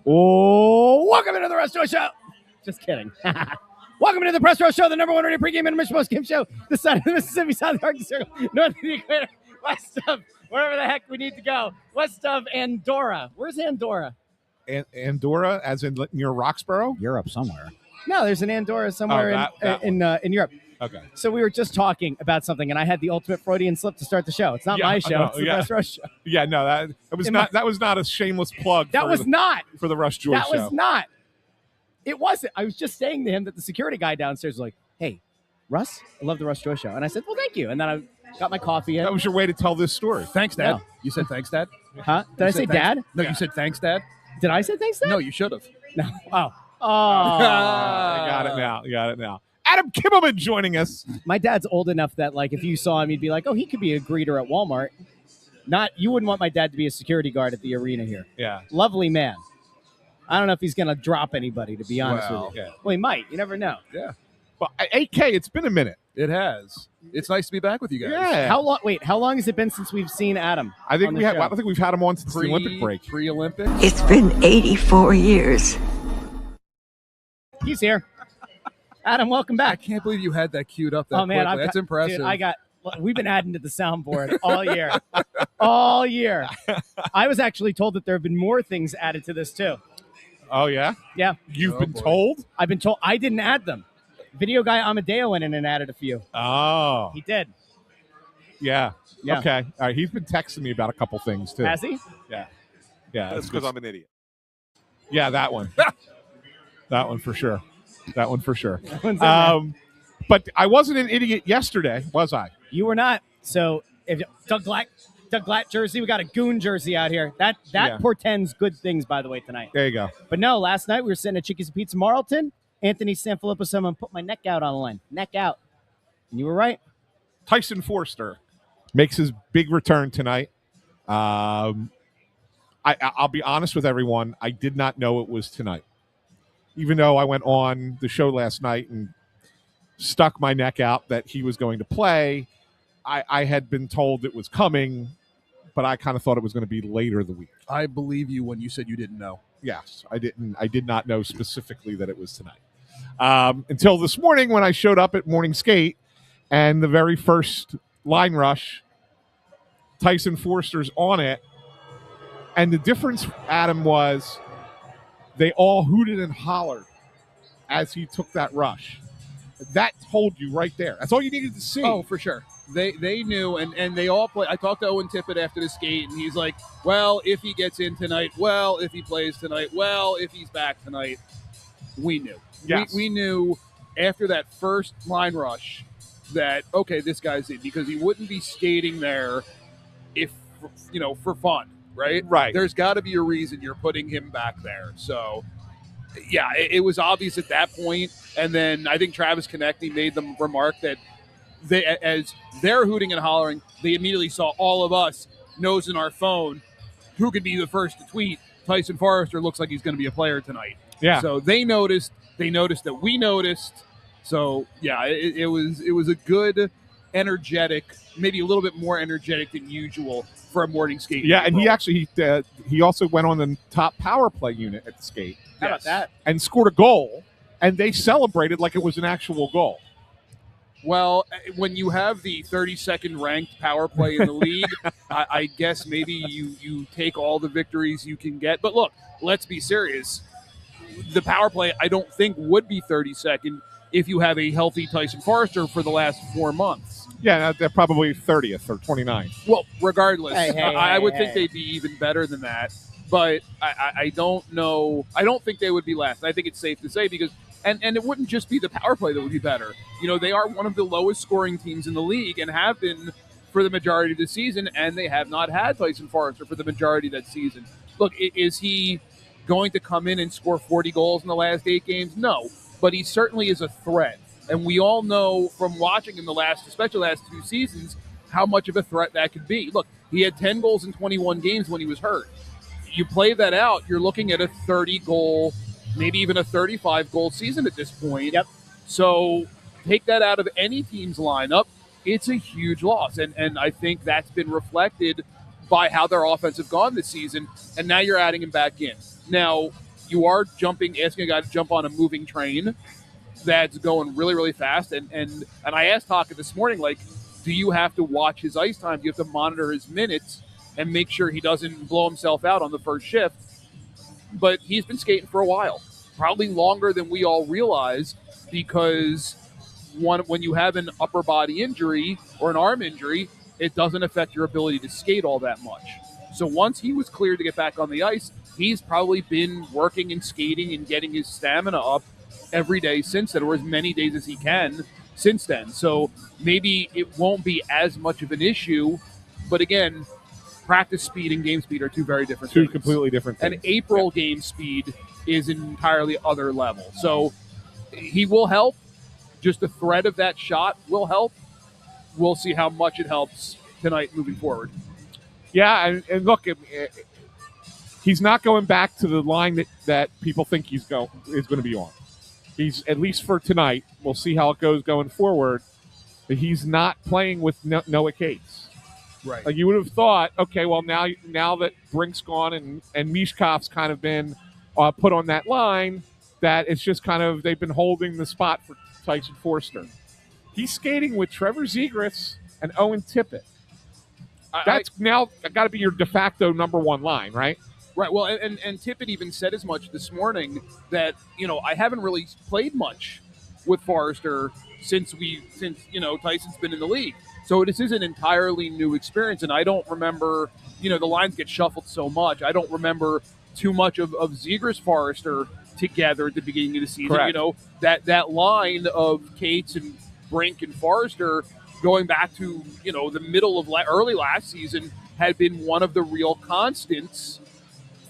Oh, welcome into the Russ Show. Just kidding. Welcome into the Press Row Show, the number one rated pregame intermission postgame show. This side of the Mississippi, south of the Arctic Circle, north of the equator, west of wherever the heck we need to go, west of Andorra. Where's Andorra? Andorra, as in near Roxborough? Europe somewhere. No, there's an Andorra somewhere in Europe. Okay. So we were just talking about something, and I had the ultimate Freudian slip to start the show. It's not my show. It's the Press Row Show. Yeah, no, that was not a shameless plug. That was not for the Russ Joy Show. That was not. It wasn't. I was just saying to him that the security guy downstairs was like, "Hey, Russ, I love the Russ Joy Show," and I said, "Well, thank you." And then I got my coffee in. That was your way to tell this story. Thanks, Dad. No. You said thanks, Dad? Huh? Did I say Dad? No, you said thanks, Dad. Did I say thanks, Dad? No, you should have. No. Oh. I got it now. Adam Kimmelman joining us. My dad's old enough that, like, if you saw him, you'd be like, "Oh, he could be a greeter at Walmart." You wouldn't want my dad to be a security guard at the arena here. Yeah. Lovely man. I don't know if he's going to drop anybody, to be honest with you. Yeah. Well, he might. You never know. Yeah. But AK, it's been a minute. It has. It's nice to be back with you guys. Yeah. How long has it been since we've seen Adam? I think we've had him on since the Olympic break. Pre-Olympics. It's been 84 years. He's here. Adam, welcome I back. can't believe you had that queued up that man, quickly. That's impressive. Dude, we've been adding to the soundboard all year. All year. I was actually told that there have been more things added to this too. Oh, yeah? Yeah. You've been told? I've been told. I didn't add them. Video guy Amadeo went in and added a few. Oh. He did. Yeah. Yeah. Okay. All right. He's been texting me about a couple things, too. Has he? Yeah. Yeah. That's because I'm an idiot. Yeah, that one. That one for sure. That one for sure. That one's in there. But I wasn't an idiot yesterday, was I? You were not. So if Doug Glatt jersey, we got a Goon jersey out here. That portends good things, by the way, tonight. There you go. But no, last night we were sitting at Chickies and Pizza Marlton. Anthony SanFilippo, someone put my neck out on the line. Neck out. And you were right. Tyson Forster makes his big return tonight. I'll be honest with everyone. I did not know it was tonight. Even though I went on the show last night and stuck my neck out that he was going to play, I had been told it was coming, but I kind of thought it was going to be later the week. I believe you when you said you didn't know. Yes, I did not know specifically that it was tonight. Until this morning when I showed up at morning skate and the very first line rush, Tyson Forster's on it. And the difference, Adam, was they all hooted and hollered as he took that rush. That told you right there. That's all you needed to see. Oh, for sure. They knew, and they all play. I talked to Owen Tippett after the skate, and he's like, well, if he gets in tonight, well, if he plays tonight, well, if he's back tonight. We knew. Yes. We knew after that first line rush that, okay, this guy's in, because he wouldn't be skating there if, for fun, right? Right. There's got to be a reason you're putting him back there. So, yeah, it was obvious at that point. And then I think Travis Konechny made the remark that as they're hooting and hollering, they immediately saw all of us nose in our phone. Who could be the first to tweet? Tyson Forster looks like he's going to be a player tonight. Yeah. So they noticed. They noticed that we noticed. So yeah, it was a good, energetic, maybe a little bit more energetic than usual for a morning skate. Yeah, and he also went on the top power play unit at the skate. How about that? And scored a goal, and they celebrated like it was an actual goal. Well, when you have the 32nd ranked power play in the league, I guess maybe you take all the victories you can get. But look, let's be serious. The power play, I don't think, would be 32nd if you have a healthy Tyson Forster for the last 4 months. Yeah, they're probably 30th or 29th. Well, regardless, Hey, I would think they'd be even better than that. But I don't know. I don't think they would be last. I think it's safe to say because and it wouldn't just be the power play that would be better. They are one of the lowest scoring teams in the league and have been for the majority of the season, and they have not had Tyson Forster for the majority of that season. Look, is he going to come in and score 40 goals in the last 8 games? No, but he certainly is a threat. And we all know from watching him especially the last 2 seasons, how much of a threat that could be. Look, he had 10 goals in 21 games when he was hurt. You play that out, you're looking at a 30-goal, maybe even a 35-goal season at this point. Yep. So take that out of any team's lineup, it's a huge loss. And I think that's been reflected by how their offense have gone this season, and now you're adding him back in. Now, you are asking a guy to jump on a moving train that's going really, really fast. And I asked Taka this morning, like, do you have to watch his ice time? Do you have to monitor his minutes and make sure he doesn't blow himself out on the first shift? But he's been skating for a while, probably longer than we all realize, because when you have an upper body injury or an arm injury, it doesn't affect your ability to skate all that much. So once he was cleared to get back on the ice, he's probably been working and skating and getting his stamina up every day since then, or as many days as he can since then. So maybe it won't be as much of an issue. But again, practice speed and game speed are two very different things. Two completely different things. And April game speed is an entirely other level. So he will help. Just the threat of that shot will help. We'll see how much it helps tonight moving forward. Yeah, and look, he's not going back to the line that people think is going to be on. He's, at least for tonight, we'll see how it goes going forward, but he's not playing with Noah Cates. Right. Like, you would have thought, okay, well, now that Brink's gone and Mishkov's kind of been put on that line, that it's just kind of, they've been holding the spot for Tyson Forster. He's skating with Trevor Zegras and Owen Tippett. That's now got to be your de facto number one line, right? Right. Well, and Tippett even said as much this morning that, I haven't really played much with Forrester since Tyson's been in the league. So this is an entirely new experience, and I don't remember, the lines get shuffled so much. I don't remember too much of Zegras Forrester together at the beginning of the season. Correct. That line of Cates and Brink and Forrester going back to, the middle of early last season had been one of the real constants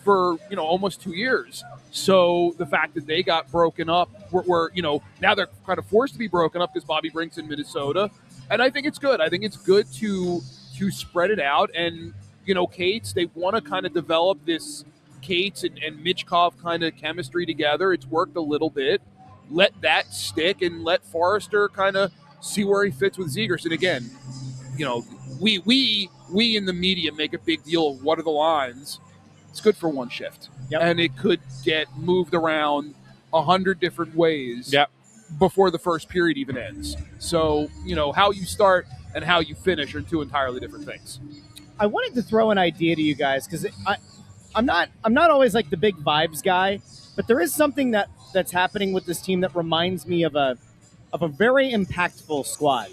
for, almost 2 years. So the fact that they got broken up, were now they're kind of forced to be broken up because Bobby Brink's in Minnesota. And I think it's good. I think it's good to spread it out. And, Cates, they want to kind of develop this Cates and Michkov kind of chemistry together. It's worked a little bit. Let that stick and let Forrester kind of see where he fits with Zegras. And again, we in the media make a big deal of what are the lines. It's good for one shift. Yep. And it could get moved around 100 different ways before the first period even ends. So, how you start and how you finish are two entirely different things. I wanted to throw an idea to you guys because I'm not always like the big vibes guy, but there is something that's happening with this team that reminds me of a very impactful squad.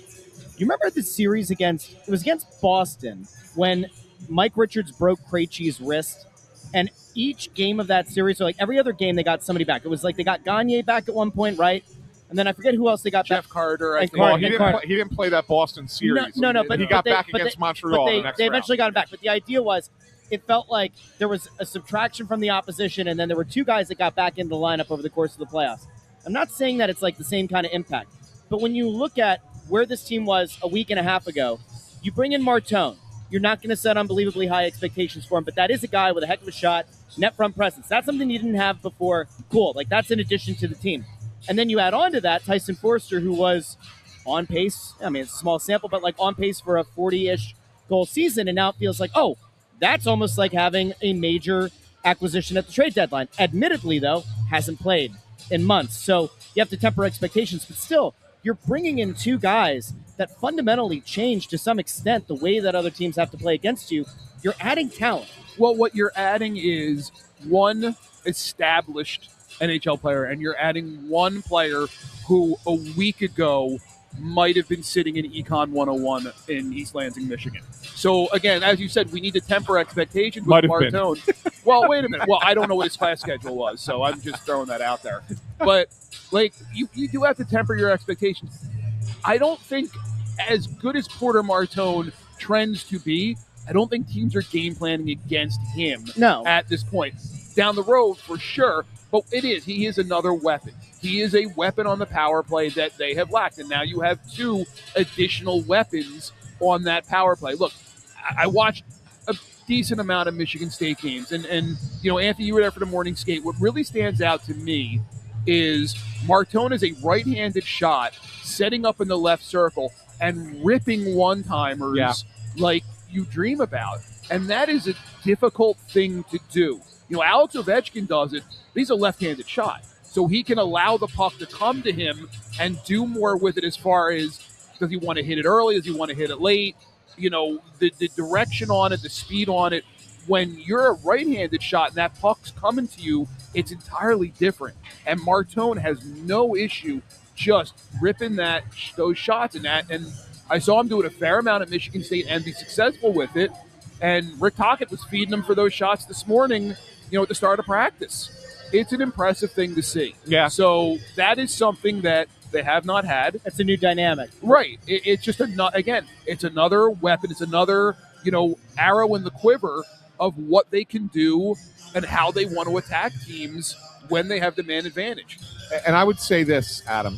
You remember the series against Boston when Mike Richards broke Krejci's wrist, and each game of that series, or like every other game, they got somebody back. It was like they got Gagne back at one point, right? And then I forget who else they got Jeff back. Carter, I think. Well, he didn't play that Boston series. No, but he got back against Montreal the next They round. eventually got him back. But the idea was, it felt like there was a subtraction from the opposition, and then there were two guys that got back into the lineup over the course of the playoffs. I'm not saying that it's like the same kind of impact, but when you look at where this team was a week and a half ago, you bring in Martone. You're not going to set unbelievably high expectations for him, but that is a guy with a heck of a shot, net front presence. That's something you didn't have before. Cool. Like, that's in addition to the team. And then you add on to that Tyson Forster, who was on pace. I mean, it's a small sample, but like on pace for a 40-ish goal season. And now it feels like, oh, that's almost like having a major acquisition at the trade deadline. Admittedly, though, hasn't played in months. So you have to temper expectations. But still, you're bringing in two guys that fundamentally change to some extent the way that other teams have to play against you. You're adding talent. Well, what you're adding is one established NHL player, and you're adding one player who a week ago might have been sitting in Econ 101 in East Lansing, Michigan. So, again, as you said, we need to temper expectations with Martone. Well, wait a minute. Well, I don't know what his class schedule was, so I'm just throwing that out there. But, like, you do have to temper your expectations. I don't think, as good as Porter Martone trends to be, I don't think teams are game planning against him at this point. Down the road, for sure, but he is another weapon. He is a weapon on the power play that they have lacked, and now you have two additional weapons on that power play. Look, I watched a decent amount of Michigan State games, and Anthony, you were there for the morning skate. What really stands out to me is Martone is a right-handed shot, setting up in the left circle and ripping one-timers like you dream about. And that is a difficult thing to do. Alex Ovechkin does it. He's a left-handed shot. So he can allow the puck to come to him and do more with it as far as, does he want to hit it early? Does he want to hit it late? The direction on it, the speed on it. When you're a right-handed shot and that puck's coming to you, it's entirely different. And Martone has no issue just ripping those shots and that. And I saw him do it a fair amount at Michigan State and be successful with it. And Rick Tocchet was feeding him for those shots this morning, at the start of practice. It's an impressive thing to see. Yeah. So that is something that they have not had. It's a new dynamic. Right. It's just, it's another weapon. It's another, arrow in the quiver of what they can do and how they want to attack teams when they have the man advantage. And I would say this, Adam.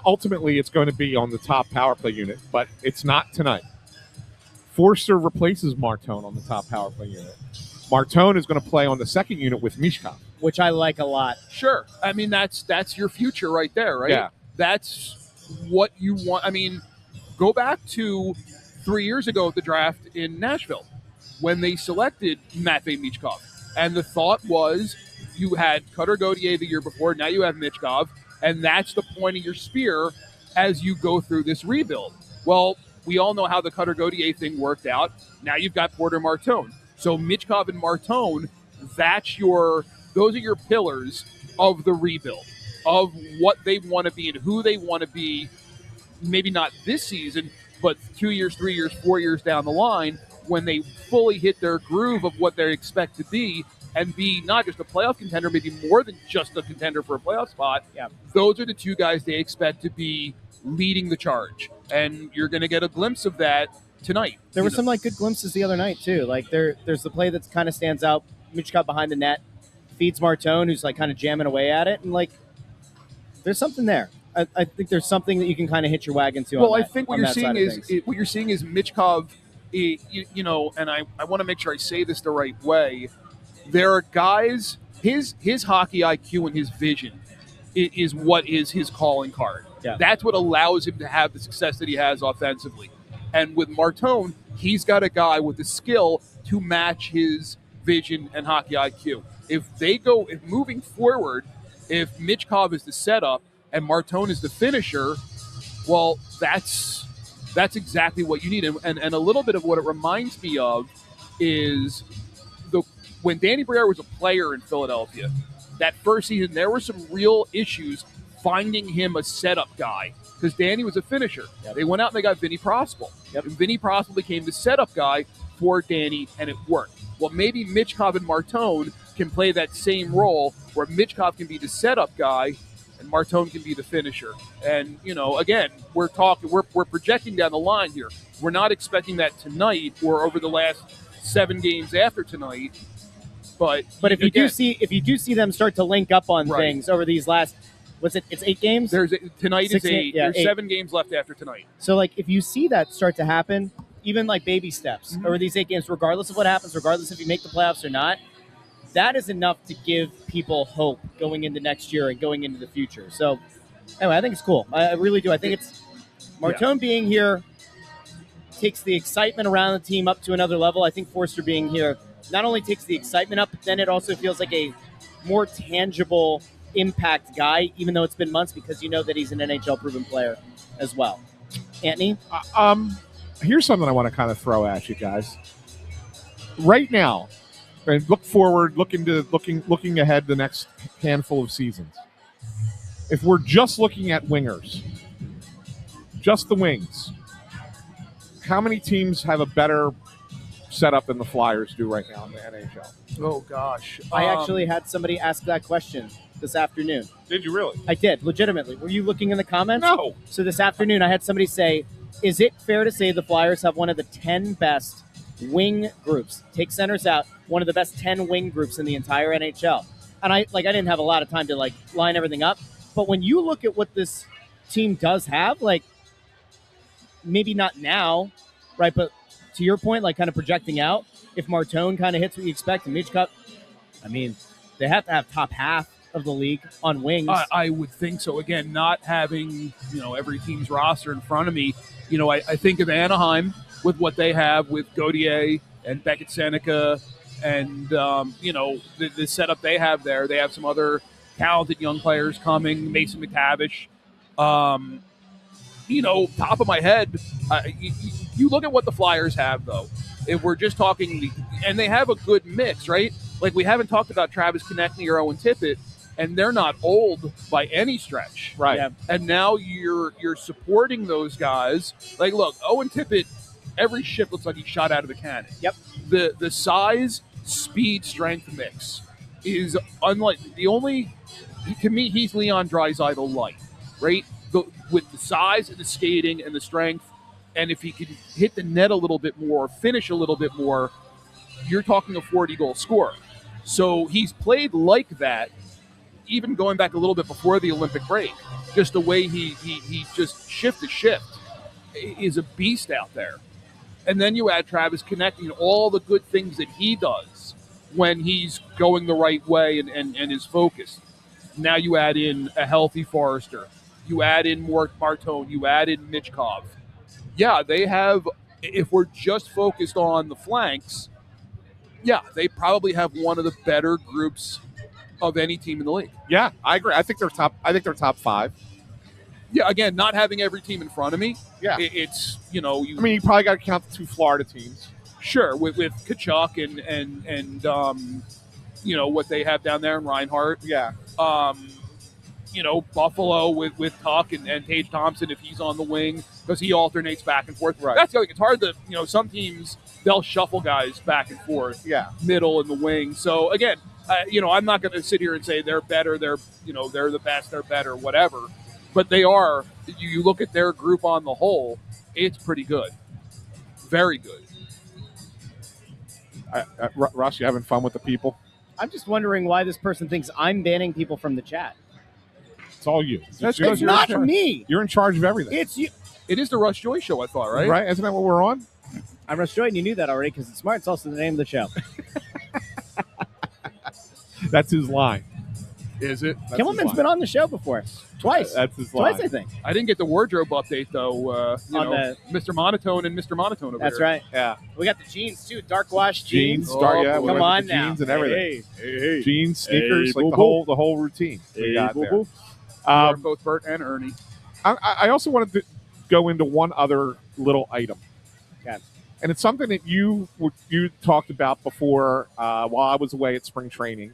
Ultimately, it's going to be on the top power play unit, but it's not tonight. Forster replaces Martone on the top power play unit. Martone is going to play on the second unit with Mishkov, which I like a lot. Sure. I mean, that's your future right there, right? Yeah. That's what you want. I mean, go back to 3 years ago at the draft in Nashville when they selected Matvei Michkov. And the thought was you had Cutter Gauthier the year before, now you have Michkov, and that's the point of your spear as you go through this rebuild. Well, we all know how the Cutter Gauthier thing worked out. Now you've got Porter Martone. So Michkov and Martone, those are your pillars of the rebuild, of what they want to be and who they want to be, maybe not this season, but 2 years, 3 years, 4 years down the line, when they fully hit their groove of what they expect to be and be not just a playoff contender, maybe more than just a contender for a playoff spot. Yeah. Those are the two guys they expect to be leading the charge. And you're going to get a glimpse of that tonight. There were some good glimpses the other night too. There's the play that kind of stands out. Michkov behind the net feeds Martone, who's kind of jamming away at it, and there's something there. I think there's something that you can kind of hitch your wagon to. Well, I think what you're seeing is Michkov. And I want to make sure I say this the right way. There are guys. His hockey IQ and his vision is what is his calling card. Yeah. That's what allows him to have the success that he has offensively. And with Martone, he's got a guy with the skill to match his vision and hockey IQ. If moving forward, if Michkov is the setup and Martone is the finisher, well, that's exactly what you need. And a little bit of what it reminds me of is when Danny Briere was a player in Philadelphia, that first season, there were some real issues finding him a setup guy because Danny was a finisher. Yep. They went out and they got Vinny Prospal. Yep. And Vinny Prospal became the setup guy for Danny, and it worked. Well, maybe Michkov and Martone can play that same role where Michkov can be the setup guy and Martone can be the finisher. And, again, we're projecting down the line here. We're not expecting that tonight or over the last 7 games after tonight. But if you do see them start to link up on Right. things over these last, it's 8 games? Tonight is 8. Yeah, There's 8. 7 games left after tonight. So if you see that start to happen, even baby steps over these 8 games, regardless of what happens, regardless if you make the playoffs or not, that is enough to give people hope going into next year and going into the future. So anyway, I think it's cool. I really do. I think it's Martone being here takes the excitement around the team up to another level. I think Forster being here not only takes the excitement up, but then it also feels like a more tangible impact guy, even though it's been months, because that he's an NHL-proven player as well. Anthony? Here's something I want to kind of throw at you guys. Right now, and look forward, looking ahead the next handful of seasons. If we're just looking at wingers, just the wings, how many teams have a better setup than the Flyers do right now in the NHL? Oh, gosh. I actually had somebody ask that question this afternoon. Did you really? I did, legitimately. Were you looking in the comments? No. So this afternoon, I had somebody say, is it fair to say the Flyers have one of the 10 best wing groups? Take centers out, one of the best 10 wing groups in the entire NHL. And I didn't have a lot of time to line everything up. But when you look at what this team does have, maybe not now, right? But to your point, kind of projecting out, if Martone kind of hits what you expect and Michkov, they have to have top half of the league on wings. I would think so. Again, not having every team's roster in front of me, I think of Anaheim with what they have with Gautier and Beckett Seneca and, the setup they have there. They have some other talented young players coming, Mason McTavish. Top of my head, you look at what the Flyers have, though. If we're just talking, and they have a good mix, right? Like, we haven't talked about Travis Konechny or Owen Tippett, and they're not old by any stretch. Right. Yeah. And now you're supporting those guys. Like, look, Owen Tippett, every ship looks like he shot out of a cannon. Yep. The size, speed, strength mix is unlike the only. To me, he's Leon Draisaitl light, right? With the size and the skating and the strength, and if he can hit the net a little bit more, finish a little bit more, you're talking a 40-goal scorer. So he's played like that, even going back a little bit before the Olympic break. Just the way he just shift to shift is a beast out there. And then you add Travis Konechny, all the good things that he does when he's going the right way and is focused. Now you add in a healthy Forrester. You add in more Martone. You add in Michkov. Yeah, they have, if we're just focused on the flanks, yeah, they probably have one of the better groups of any team in the league. Yeah, I agree. I think they're top 5. Yeah, again, not having every team in front of me. Yeah. It's, you probably got to count the 2 Florida teams. Sure, with Kachuk and what they have down there in Reinhart. Yeah. Buffalo with Tuck and Tage Thompson if he's on the wing because he alternates back and forth. Right. That's the other thing. It's hard to, some teams, they'll shuffle guys back and forth. Yeah. Middle and the wing. So, again, I'm not going to sit here and say they're better, they're the best, they're better, whatever. But they are, you look at their group on the whole, it's pretty good. Very good. Russ, you having fun with the people? I'm just wondering why this person thinks I'm banning people from the chat. It's all you. It's not me. You're in charge of everything. It's you. It is the Russ Joy Show, I thought, right? Right? Isn't that what we're on? I'm Russ Joy, and you knew that already because it's smart. It's also the name of the show. That's his line. Is it? Kimmelman's been on the show before. Twice. That's his line. Twice, I think. I didn't get the wardrobe update, though. Mr. Monotone and Mr. Monotone over That's there. right. Yeah. We got the jeans, too. Dark wash jeans. We went Come with on the now. jeans and everything. Hey. Jeans, sneakers, Hey, like boo-boo. the whole routine. We got there. Are both Bert and Ernie. I also wanted to go into one other little item. Okay. And it's something that you talked about before while I was away at spring training.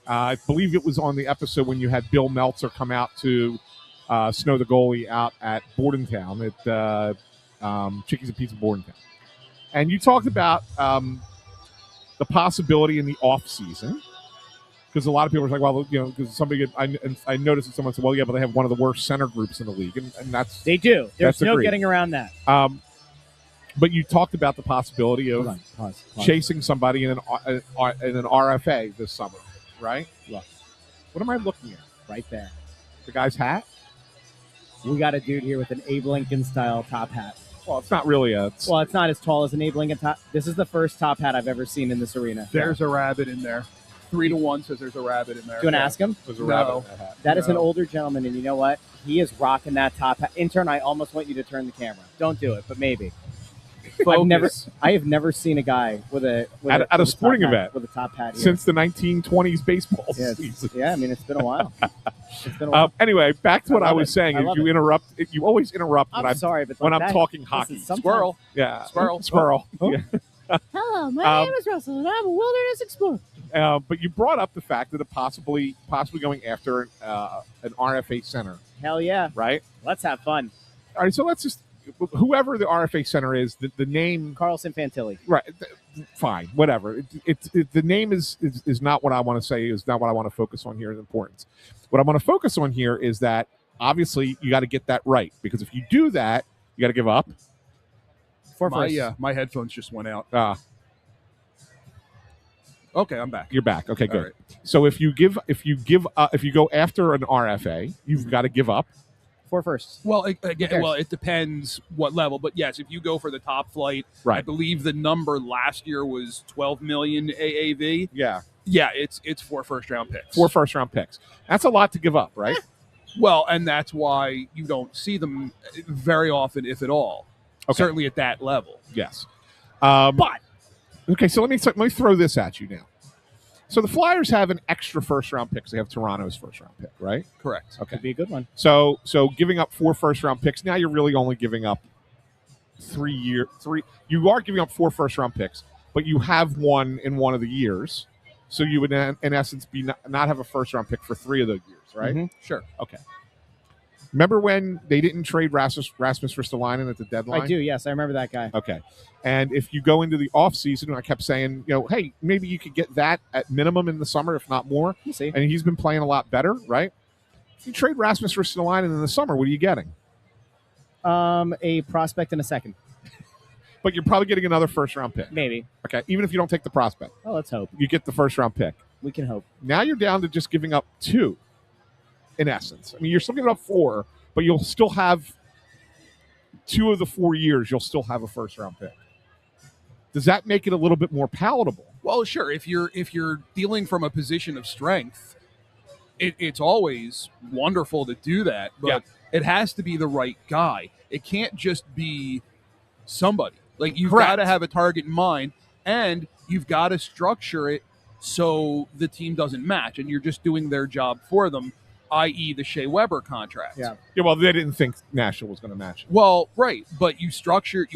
I believe it was on the episode when you had Bill Meltzer come out to Snow the Goalie out at Bordentown at Chickies and Pizza Bordentown. And you talked about the possibility in the off season, because a lot of people are like, well, because I noticed that someone said, well, yeah, but they have one of the worst center groups in the league, and that's They do. There's no agreed. getting around that. But you talked about the possibility of Pause. chasing somebody in an RFA this summer, right? Look. What am I looking at? Right there. The guy's hat? We got a dude here with an Abe Lincoln-style top hat. Well, it's not really a... Well, it's not as tall as an Abe Lincoln top. This is the first top hat I've ever seen in this arena. There's a rabbit in there. 3-1 says there's a rabbit in there. Do you want to ask him? There's a No. rabbit in that hat. That is an older gentleman, and you know what? He is rocking that top hat. Intern, I almost want you to turn the camera. Don't do it, but maybe. I have never seen a guy with a sporting top hat, event with a top hat here. Since the 1920s baseball Yeah, season. yeah, I mean, it's been a while. It's been a while. Anyway, back to what I love was it. saying. I love You it. interrupt. You always interrupt I'm sorry, but when like I'm that- talking listen, hockey. sometimes- Squirrel. Yeah, Squirrel. Oh. Yeah. Hello, my name is Russell, and I'm a wilderness explorer. But you brought up the fact that it possibly going after an RFA center, Hell yeah. right? Let's have fun. All right, so let's just whoever the RFA center is, the name, Carlson Fantilli. right? Fine, whatever. The name is not what I want to say. Is not what I want to focus on here in importance. What I want to focus on here is that obviously you got to get that right, because if you do that, you got to give up. My headphones just went out. Uh, Okay, I'm back. You're back. Okay, good. All right. So if you go after an RFA, you've got to give up. 4 firsts. Well, cares? it depends what level. But yes, if you go for the top flight, Right. I believe the number last year was 12 million AAV. Yeah. Yeah, it's 4 first-round picks. 4 first-round picks. That's a lot to give up, right? Well, and that's why you don't see them very often, if at all. Okay. Certainly at that level. Yes. But Okay, so let me throw this at you now. So the Flyers have an extra first-round pick. They have Toronto's first-round pick, right? Correct. Okay. could be a good one. So giving up 4 first-round picks, now you're really only giving up 3. You are giving up 4 first-round picks, but you have one in one of the years. So you would, in essence, be not have a first-round pick for 3 of those years, right? Mhm. Sure. Okay. Remember when they didn't trade Rasmus Ristolainen at the deadline? I do, yes. I remember that guy. Okay. And if you go into the offseason, I kept saying, hey, maybe you could get that at minimum in the summer, if not more. We'll see. And he's been playing a lot better, right? If you trade Rasmus Ristolainen in the summer, what are you getting? A prospect in a second. But you're probably getting another first-round pick. Maybe. Okay, even if you don't take the prospect. Oh, let's hope. You get the first-round pick. We can hope. Now you're down to just giving up 2, in essence. I mean, you're still giving up 4, but you'll still have 2 of the 4 years, you'll still have a first-round pick. Does that make it a little bit more palatable? Well, sure. If you're dealing from a position of strength, it's always wonderful to do that. But it has to be the right guy. It can't just be somebody. Like, you've got to have a target in mind, and you've got to structure it so the team doesn't match, and you're just doing their job for them, i.e. the Shea Weber contract. Yeah. Yeah, well, they didn't think Nashville was going to match it. Well, right, but you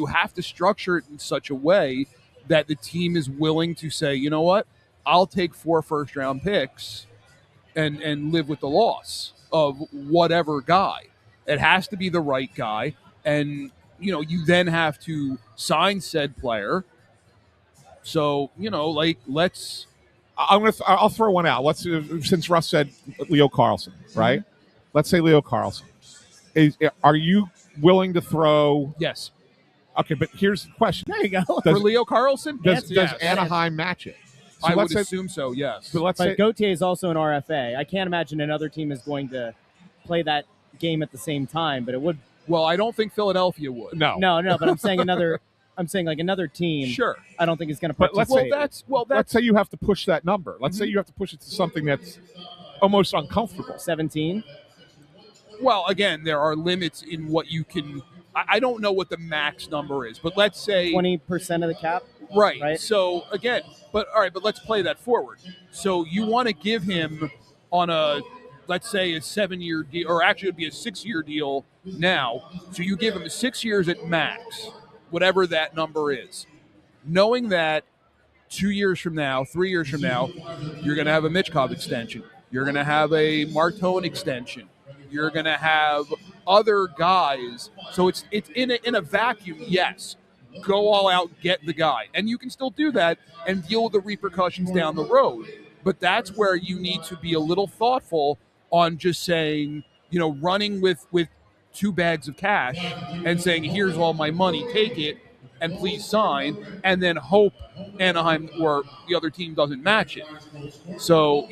have to structure it in such a way that the team is willing to say, you know what, I'll take 4 first-round picks and live with the loss of whatever guy. It has to be the right guy, and you then have to sign said player. So let's. I'll throw one out. Let's since Russ said Leo Carlson, right? Let's say Leo Carlson. Are you willing to throw? Yes. Okay, but here's the question. There you go. For Leo Carlson, Does yes. Anaheim match it? So I would let's say, assume so. Yes. but let's say But Gauthier is also an RFA. I can't imagine another team is going to play that game at the same time, but it would. Well, I don't think Philadelphia would. no. No, but I'm saying another. I'm saying like another team. Sure. I don't think it's going to. But let's say That's let's say you have to push that number. Let's say you have to push it to something that's almost uncomfortable. 17. Well, again, there are limits in what you can. I don't know what the max number is, but let's say 20% of the cap. Right. So again, but let's play that forward. So you want to give him on a, let's say, a 7-year deal, or actually it'd be a 6-year deal now. So you give him 6 years at max, whatever that number is, knowing that 2 years from now, 3 years from now, you're going to have a Mitchkov extension. You're going to have a Martone extension. You're going to have other guys. So it's in a vacuum, yes. Go all out, get the guy. And you can still do that and deal with the repercussions down the road. But that's where you need to be a little thoughtful on just saying, running with 2 bags of cash and saying, here's all my money, take it, and please sign, and then hope Anaheim or the other team doesn't match it. So,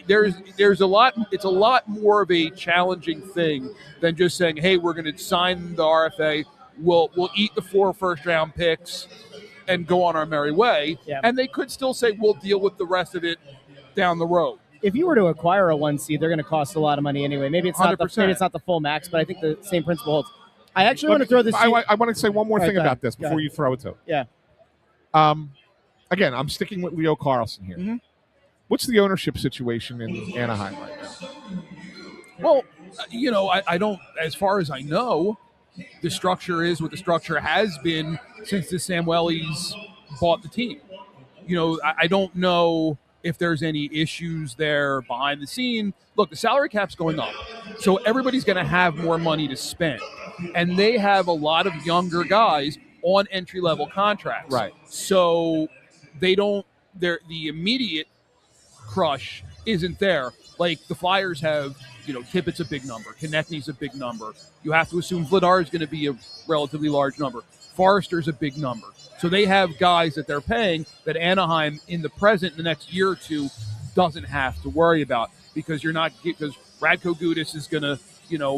there's a lot. It's a lot more of a challenging thing than just saying, "Hey, we're going to sign the RFA. We'll eat the 4 first-round picks and go on our merry way." Yeah. And they could still say, "We'll deal with the rest of it down the road." If you were to acquire a 1 seed, they're going to cost a lot of money anyway. Maybe it's not 100%. the full max, but I think the same principle holds. I actually want to throw this. I want to say one more All right, thing go about ahead. this Go before ahead. you throw it to. Yeah. Again, I'm sticking with Leo Carlson here. Mm-hmm. What's the ownership situation in Anaheim right now? Well, I don't. As far as I know, the structure is what the structure has been since the Samuelis bought the team. I don't know if there's any issues there behind the scene. Look, the salary cap's going up, so everybody's going to have more money to spend, and they have a lot of younger guys on entry-level contracts. Right. So they don't. The immediate crush isn't there. Like the Flyers have, Tippett's a big number, Konechny's a big number. You have to assume Vladar is going to be a relatively large number. Forrester's a big number. So they have guys that they're paying that Anaheim in the present, in the next year or two, doesn't have to worry about because Radko Gudas is going to,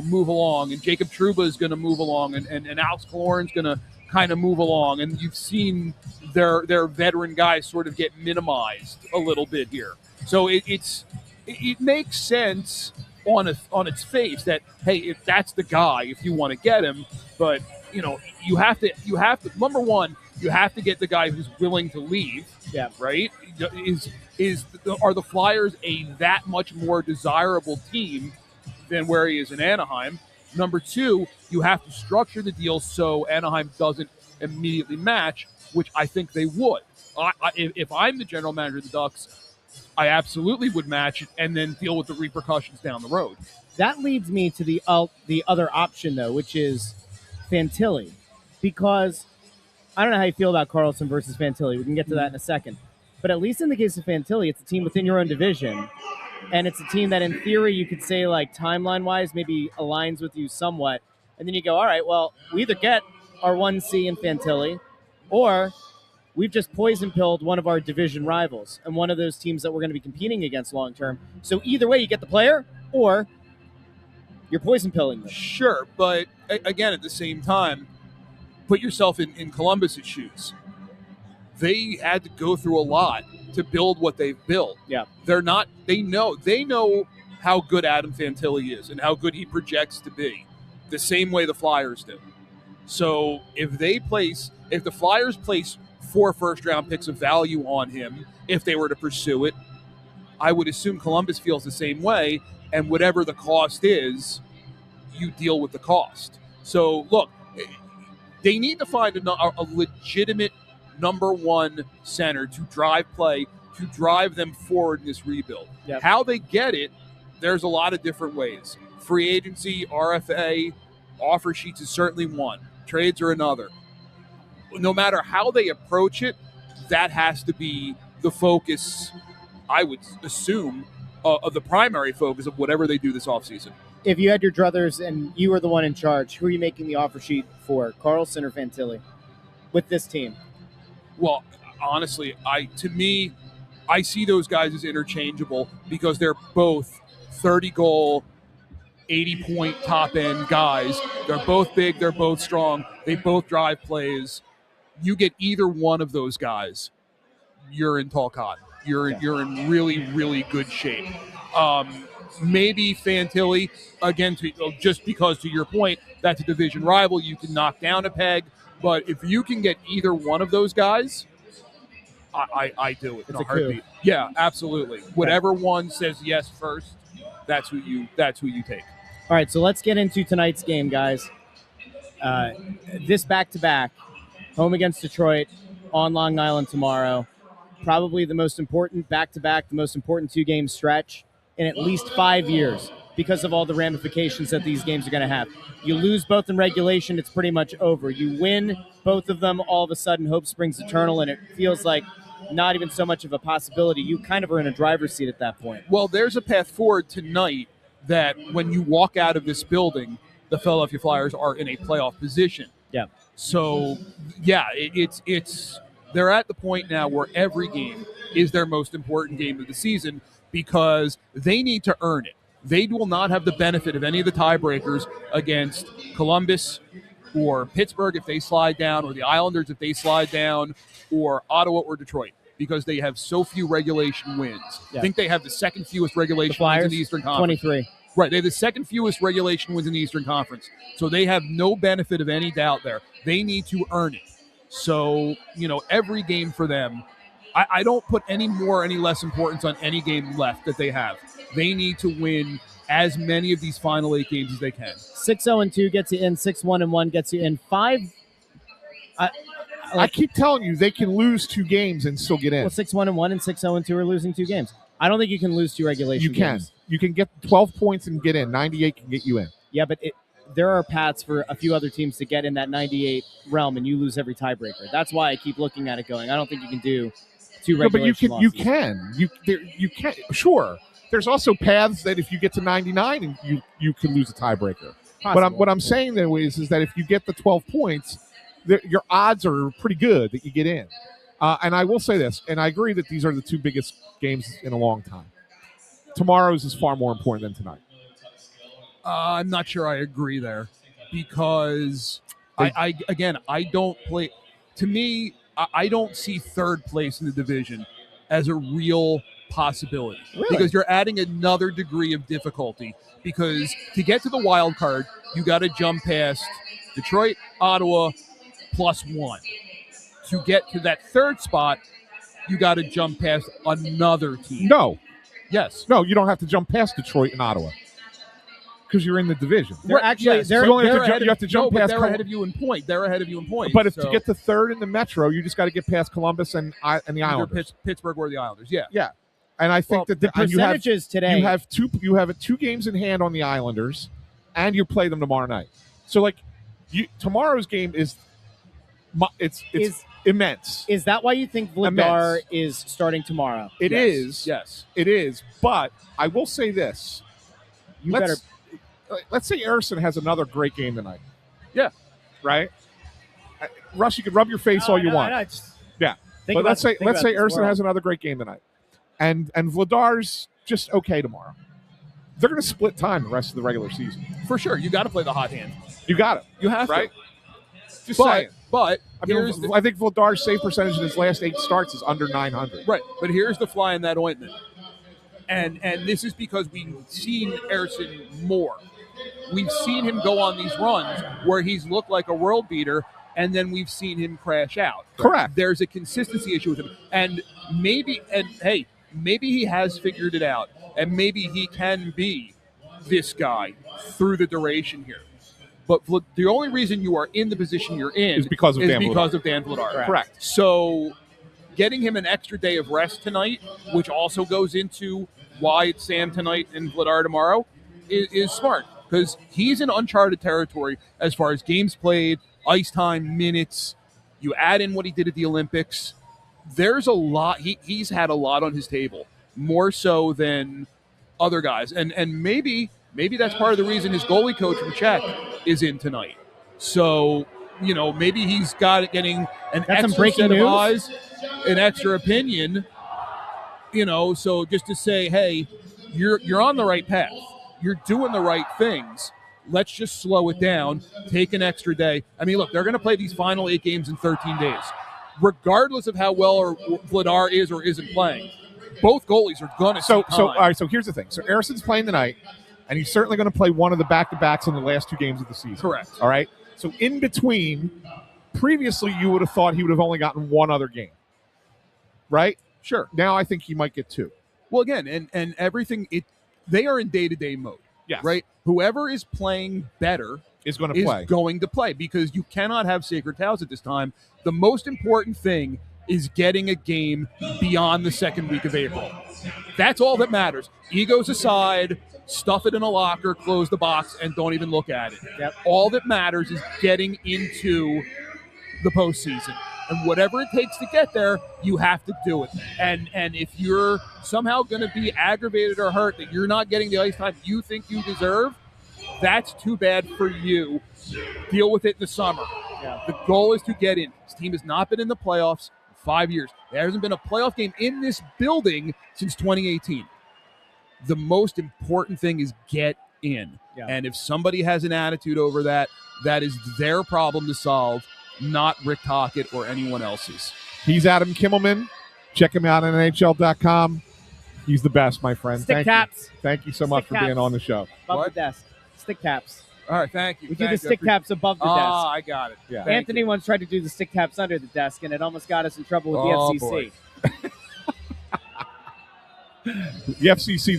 move along, and Jacob Trouba is going to move along, and Alex Killorn's going to kind of move along, and you've seen their veteran guys sort of get minimized a little bit here. So it makes sense on its face that, hey, if that's the guy, if you want to get him, but you have to number one, you have to get the guy who's willing to leave. Yeah. Right? Are the Flyers that much more desirable team than where he is in Anaheim? Number two, you have to structure the deal so Anaheim doesn't immediately match, which I think they would. If I'm the general manager of the Ducks, I absolutely would match it and then deal with the repercussions down the road. That leads me to the other option, though, which is Fantilli, because I don't know how you feel about Carlson versus Fantilli. We can get to that in a second. But at least in the case of Fantilli, it's a team within your own division, and it's a team that, in theory, you could say, like, timeline-wise, maybe aligns with you somewhat. And then you go, all right, well, we either get our 1C in Fantilli, or we've just poison-pilled one of our division rivals and one of those teams that we're going to be competing against long-term. So either way, you get the player, or you're poison-pilling them. Sure, but again, at the same time, put yourself in Columbus's shoes. They had to go through a lot to build what they've built. Yeah. They know how good Adam Fantilli is and how good he projects to be, the same way the Flyers do. So if the Flyers place 4 first-round picks of value on him, if they were to pursue it, I would assume Columbus feels the same way, and whatever the cost is, you deal with the cost. So, look, they need to find a legitimate number one center to drive play, to drive them forward in this rebuild. Yep. How they get it, there's a lot of different ways. Free agency, RFA, offer sheets is certainly one. Trades are another. No matter how they approach it, that has to be the focus, I would assume, of the primary focus of whatever they do this offseason. If you had your druthers and you were the one in charge, who are you making the offer sheet for, Carlson or Fantilli, with this team? Well, honestly, I see those guys as interchangeable because they're both 30-goal, 80-point top-end guys. They're both big. They're both strong. They both drive plays. You get either one of those guys, you're in tall cotton. You're in really, really good shape. Maybe Fantilli, again, just because to your point, that's a division rival. You can knock down a peg. But if you can get either one of those guys, I do it in a heartbeat. Yeah, absolutely. Whatever one says yes first, that's who you take. All right, so let's get into tonight's game, guys. This back-to-back, home against Detroit, on Long Island tomorrow. Probably the most important back-to-back, the most important 2-game stretch in at least 5 years because of all the ramifications that these games are going to have. You lose both in regulation, it's pretty much over. You win both of them, all of a sudden hope springs eternal, and it feels like not even so much of a possibility. You kind of are in a driver's seat at that point. Well, there's a path forward tonight that when you walk out of this building, the Philadelphia Flyers are in a playoff position. Yeah. So, yeah, it's they're at the point now where every game is their most important game of the season because they need to earn it. They will not have the benefit of any of the tiebreakers against Columbus or Pittsburgh if they slide down, or the Islanders if they slide down, or Ottawa or Detroit, because they have so few regulation wins. Yeah. I think they have the second fewest regulation wins in the Eastern Conference. 23. Right, they have the second fewest regulation wins in the Eastern Conference. So they have no benefit of any doubt there. They need to earn it. So, every game for them, I don't put any less importance on any game left that they have. They need to win as many of these final 8 games as they can. 6-0-2 gets you in. 6-1-1 gets you in. 5. I keep telling you, they can lose 2 games and still get in. Well, 6-1-1 and 6-0-2 are losing 2 games. I don't think you can lose 2 regulation games. You can get 12 points and get in. 98 can get you in. Yeah, but there are paths for a few other teams to get in that 98 realm, and you lose every tiebreaker. That's why I keep looking at it going, I don't think you can do 2 regulation losses. You can. Sure. There's also paths that if you get to 99 and you can lose a tiebreaker. But what I'm saying though is that if you get the 12 points, your odds are pretty good that you get in. And I will say this, and I agree that these are the 2 biggest games in a long time. Tomorrow's is far more important than tonight. I'm not sure I agree there because I don't play. To me, I don't see third place in the division as a real possibility. Really? Because you're adding another degree of difficulty. Because to get to the wild card, you got to jump past Detroit, Ottawa, +1. To get to that third spot, you got to jump past another team. No, Yes. no, you don't have to jump past Detroit and Ottawa because you're in the division. They're actually Yes. they're, you only have They're to jump, ahead you have to jump but past. they're ahead of you in point. They're ahead of you in point. But so to get to third in the Metro, you just got to get past Columbus and the either Islanders. Pittsburgh or the Islanders. Yeah. Yeah, and I think that the percentages today. you have two games in hand on the Islanders, and you play them tomorrow night. So like, tomorrow's game is immense. Is that why you think Vladar is starting tomorrow? It is. Yes. It is. But I will say this: let's say Erison has another great game tonight. Yeah. Right. Russ, you can rub your face all you want. Yeah. But let's say Erison has another great game tonight, and Vladar's just okay tomorrow. They're going to split time the rest of the regular season. For sure. You got to play the hot hand. You got it. You have right? to. Just saying. But I think Vladar's save percentage in his last 8 starts is under 900. Right. But here's the fly in that ointment. And this is because we've seen Erison more. We've seen him go on these runs where he's looked like a world beater, and then we've seen him crash out. Correct. There's a consistency issue with him. And maybe he has figured it out, and maybe he can be this guy through the duration here. But the only reason you are in the position you're in is because of Dan Vladar. Correct. So getting him an extra day of rest tonight, which also goes into why it's Sam tonight and Vladar tomorrow, is smart. Because he's in uncharted territory as far as games played, ice time, minutes. You add in what he did at the Olympics. There's a lot. He's had a lot on his table, more so than other guys. And maybe that's part of the reason his goalie coach from Czech is in tonight. So, maybe he's getting an extra set of eyes, an extra opinion, so just to say, hey, you're on the right path. You're doing the right things. Let's just slow it down, take an extra day. I mean, look, they're going to play these final 8 games in 13 days. Regardless of how well Vladar is or isn't playing, both goalies are going to So all right, so here's the thing. So Erison's playing tonight, and he's certainly going to play one of the back-to-backs in the last 2 games of the season. Correct. All right? So in between, previously you would have thought he would have only gotten one other game. Right? Sure. Now I think he might get 2. Well, again, and everything, they are in day-to-day mode. Yes. Right? Whoever is playing better is going to play because you cannot have sacred cows at this time. The most important thing is getting a game beyond the second week of April. That's all that matters. Egos aside, stuff it in a locker, close the box, and don't even look at it. Yep. All that matters is getting into the postseason. And whatever it takes to get there, you have to do it. And if you're somehow going to be aggravated or hurt that you're not getting the ice time you think you deserve, that's too bad for you. Deal with it in the summer. Yeah. The goal is to get in. This team has not been in the playoffs in 5 years. There hasn't been a playoff game in this building since 2018. The most important thing is get in. Yeah. And if somebody has an attitude over that, that is their problem to solve, not Rick Tocchet or anyone else's. He's Adam Kimmelman. Check him out on NHL.com. He's the best, my friend. Stick taps. Thank you so much for being on the show. Above What? the desk. Stick taps. All right, thank you. We do the stick taps above the desk. I got it. Yeah. Thank Anthony you. once tried to do the stick taps under the desk, and it almost got us in trouble with Oh, the FCC. boy. The FCC,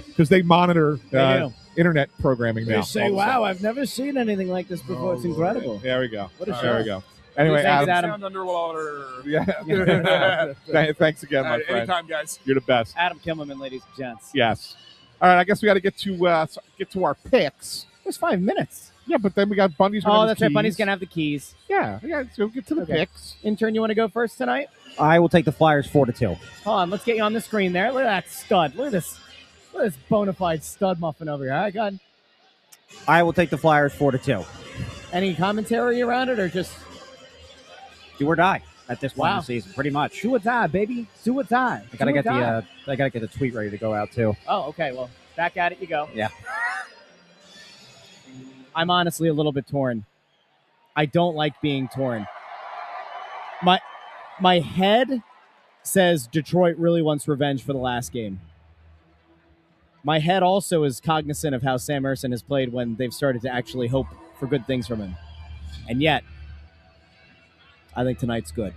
because they monitor They do. internet programming now. They say, all of a sudden. wow, I've never seen anything like this before. It's incredible. There we go. What a There show. we go. Anyway, Thanks, Adam. Adam. Sound underwater. Yeah. Thanks again, my friend. Anytime, guys. You're the best. Adam Kimmelman, ladies and gents. Yes. All right, I guess we got to get to our picks. It's 5 minutes. Yeah, but then we got Bundy's. Oh, that's right. Bunny's going to have the keys. Yeah, so get to the Okay. picks. Intern, you want to go first tonight? I will take the Flyers 4-2. Hold on. Let's get you on the screen there. Look at that stud. Look at this bona fide stud muffin over here. All right, go ahead. I will take the Flyers 4-2. Any commentary around it or just Do or die at this point Wow. in the season, pretty much. do or die, baby? Do or die. I gotta Do or get die. I gotta get the tweet ready to go out too. Oh, okay. Well, back at it you go. Yeah. I'm honestly a little bit torn. I don't like being torn. My head says Detroit really wants revenge for the last game. My head also is cognizant of how Sam Emerson has played when they've started to actually hope for good things from him. And yet, I think tonight's good.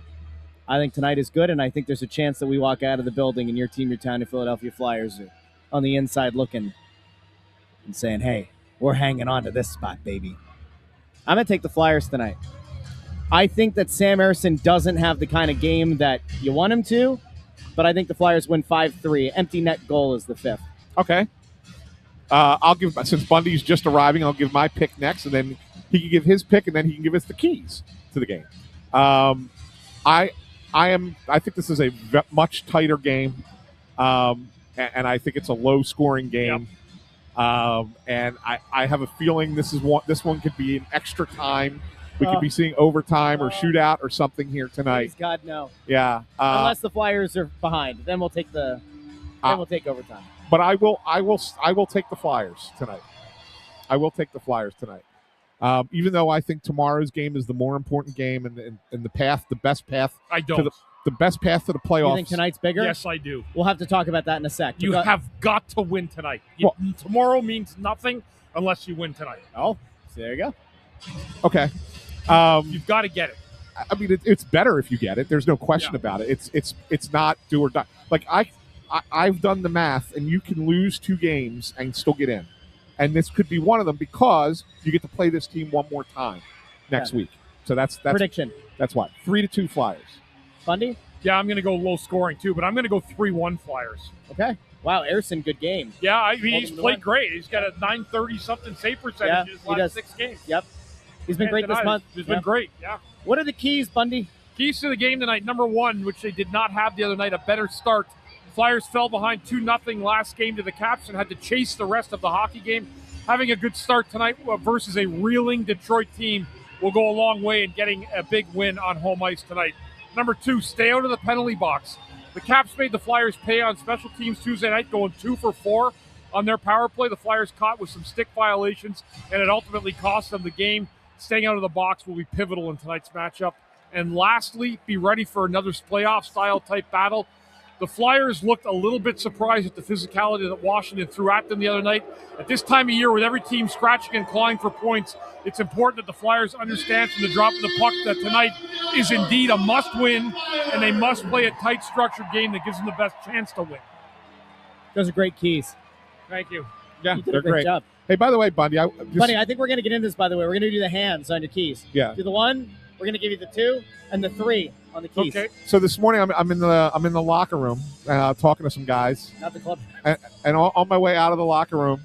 I think tonight is good, and I think there's a chance that we walk out of the building and your team, your town, the Philadelphia Flyers are on the inside looking and saying, hey, we're hanging on to this spot, baby. I'm going to take the Flyers tonight. I think that Sam Emerson doesn't have the kind of game that you want him to, but I think the Flyers win 5-3. Empty net goal is the 5th. Okay. I'll give, since Bundy's just arriving, I'll give my pick next, and then he can give his pick, and then he can give us the keys to the game. I think this is a much tighter game, and I think it's a low-scoring game. Yep. And I have a feeling this one could be an extra time. We could be seeing overtime or shootout or something here tonight. Please God, no. Yeah. Unless the Flyers are behind, then we'll take overtime. But I will take the Flyers tonight. I will take the Flyers tonight. Even though I think tomorrow's game is the more important game and the best path. I don't. The best path to the playoffs. You think tonight's bigger? Yes, I do. We'll have to talk about that in a sec. You have got to win tonight. Tomorrow means nothing unless you win tonight. Oh, so there you go. Okay. You've got to get it. I mean, it's better if you get it. There's no question about it. It's not do or die. Like I've done the math, and you can lose 2 games and still get in. And this could be one of them because you get to play this team one more time next week. So that's prediction. That's what 3-2 Flyers. Bundy? Yeah, I'm going to go low scoring too, but I'm going to go 3-1 Flyers. Okay. Wow, Emerson, good game. Yeah, I mean, he's played great. He's got a 930-something save percentage in his last 6 games. Yep. He's been great this month. He's been great, yeah. What are the keys, Bundy? Keys to the game tonight. Number 1, which they did not have the other night, a better start. Flyers fell behind 2-0 last game to the Caps and had to chase the rest of the hockey game. Having a good start tonight versus a reeling Detroit team will go a long way in getting a big win on home ice tonight. Number 2, stay out of the penalty box. The Caps made the Flyers pay on special teams Tuesday night, going 2 for 4 on their power play. The Flyers caught with some stick violations, and it ultimately cost them the game. Staying out of the box will be pivotal in tonight's matchup. And lastly, be ready for another playoff-style type battle. The Flyers looked a little bit surprised at the physicality that Washington threw at them the other night. At this time of year, with every team scratching and clawing for points, it's important that the Flyers understand from the drop of the puck that tonight is indeed a must-win, and they must play a tight, structured game that gives them the best chance to win. Those are great keys. Thank you. Yeah, you did they're a great job. Hey, by the way, Bundy, I think we're going to get into this, by the way. We're going to do the hands on your keys. Yeah. Do the 1, we're going to give you the 2, and the 3 on the keys. Okay. So this morning I'm in the locker room talking to some guys. Not the club. And on my way out of the locker room,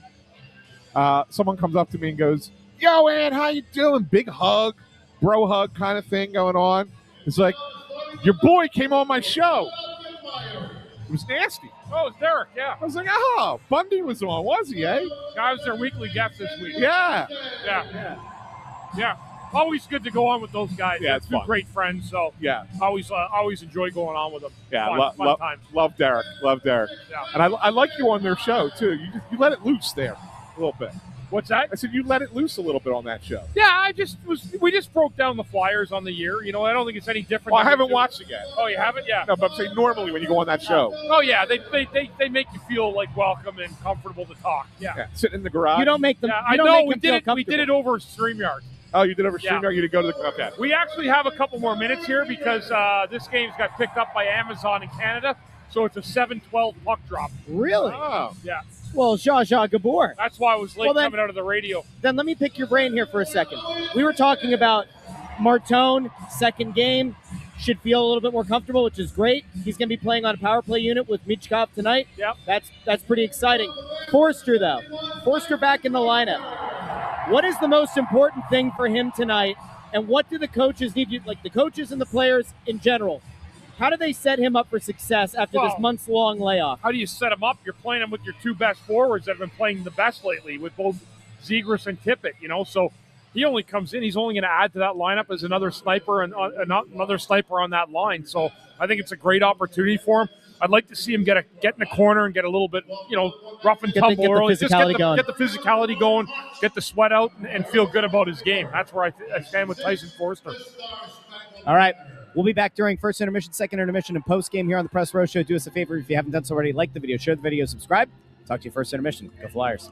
someone comes up to me and goes, "Yo, Ann, how you doing?" Big hug, bro hug kind of thing going on. It's like, your boy came on my show. It was nasty. Oh, it's Derek, yeah. I was like, oh, Bundy was on, was he, eh? I was their weekly guest this week. Yeah. Yeah. Always good to go on with those guys. Yeah, They're it's 2 fun. great friends, so Yeah. always enjoy going on with them. Yeah, fun time. love Derek. Love Derek. Yeah. And I like you on their show, too. You let it loose there a little bit. What's that? I said you let it loose a little bit on that show. Yeah, we just broke down the Flyers on the year. You know, I don't think it's any different. Well, I haven't watched it yet. Oh, you haven't? Yeah. No, but I'm saying normally when you go on that show. Oh, yeah, they make you feel like welcome and comfortable to talk. Yeah. Sitting in the garage. You don't make them. Yeah, you I don't know make them feel we did it over StreamYard. Oh, you did over Yeah. StreamYard? You did go to the... Okay. We actually have a couple more minutes here because this game's got picked up by Amazon in Canada, so it's a 7-12 puck drop. Really? Oh. Yeah. Well, Zsa Gabor. That's why I was late Well, then- coming out of the radio. Then let me pick your brain here for a second. We were talking about Martone, second game, should feel a little bit more comfortable, which is great. He's going to be playing on a power play unit with Michkov tonight. Yep. That's pretty exciting. Forster, though. Forster back in the lineup. What is the most important thing for him tonight, and what do the coaches need to, like the coaches and the players in general, how do they set him up for success after this months-long layoff? How do you set him up? You're playing him with your 2 best forwards that have been playing the best lately with both Zegras and Tippett, you know, so he only comes in. He's only going to add to that lineup as another sniper and another sniper on that line. So I think it's a great opportunity for him. I'd like to see him get in the corner and get a little bit, rough and tumble early. Get the physicality going, get the sweat out, and feel good about his game. That's where I stand with Tyson Forster. All right. We'll be back during first intermission, second intermission, and post game here on the Press Row Show. Do us a favor if you haven't done so already. Like the video, share the video, subscribe. Talk to you first intermission. Go Flyers.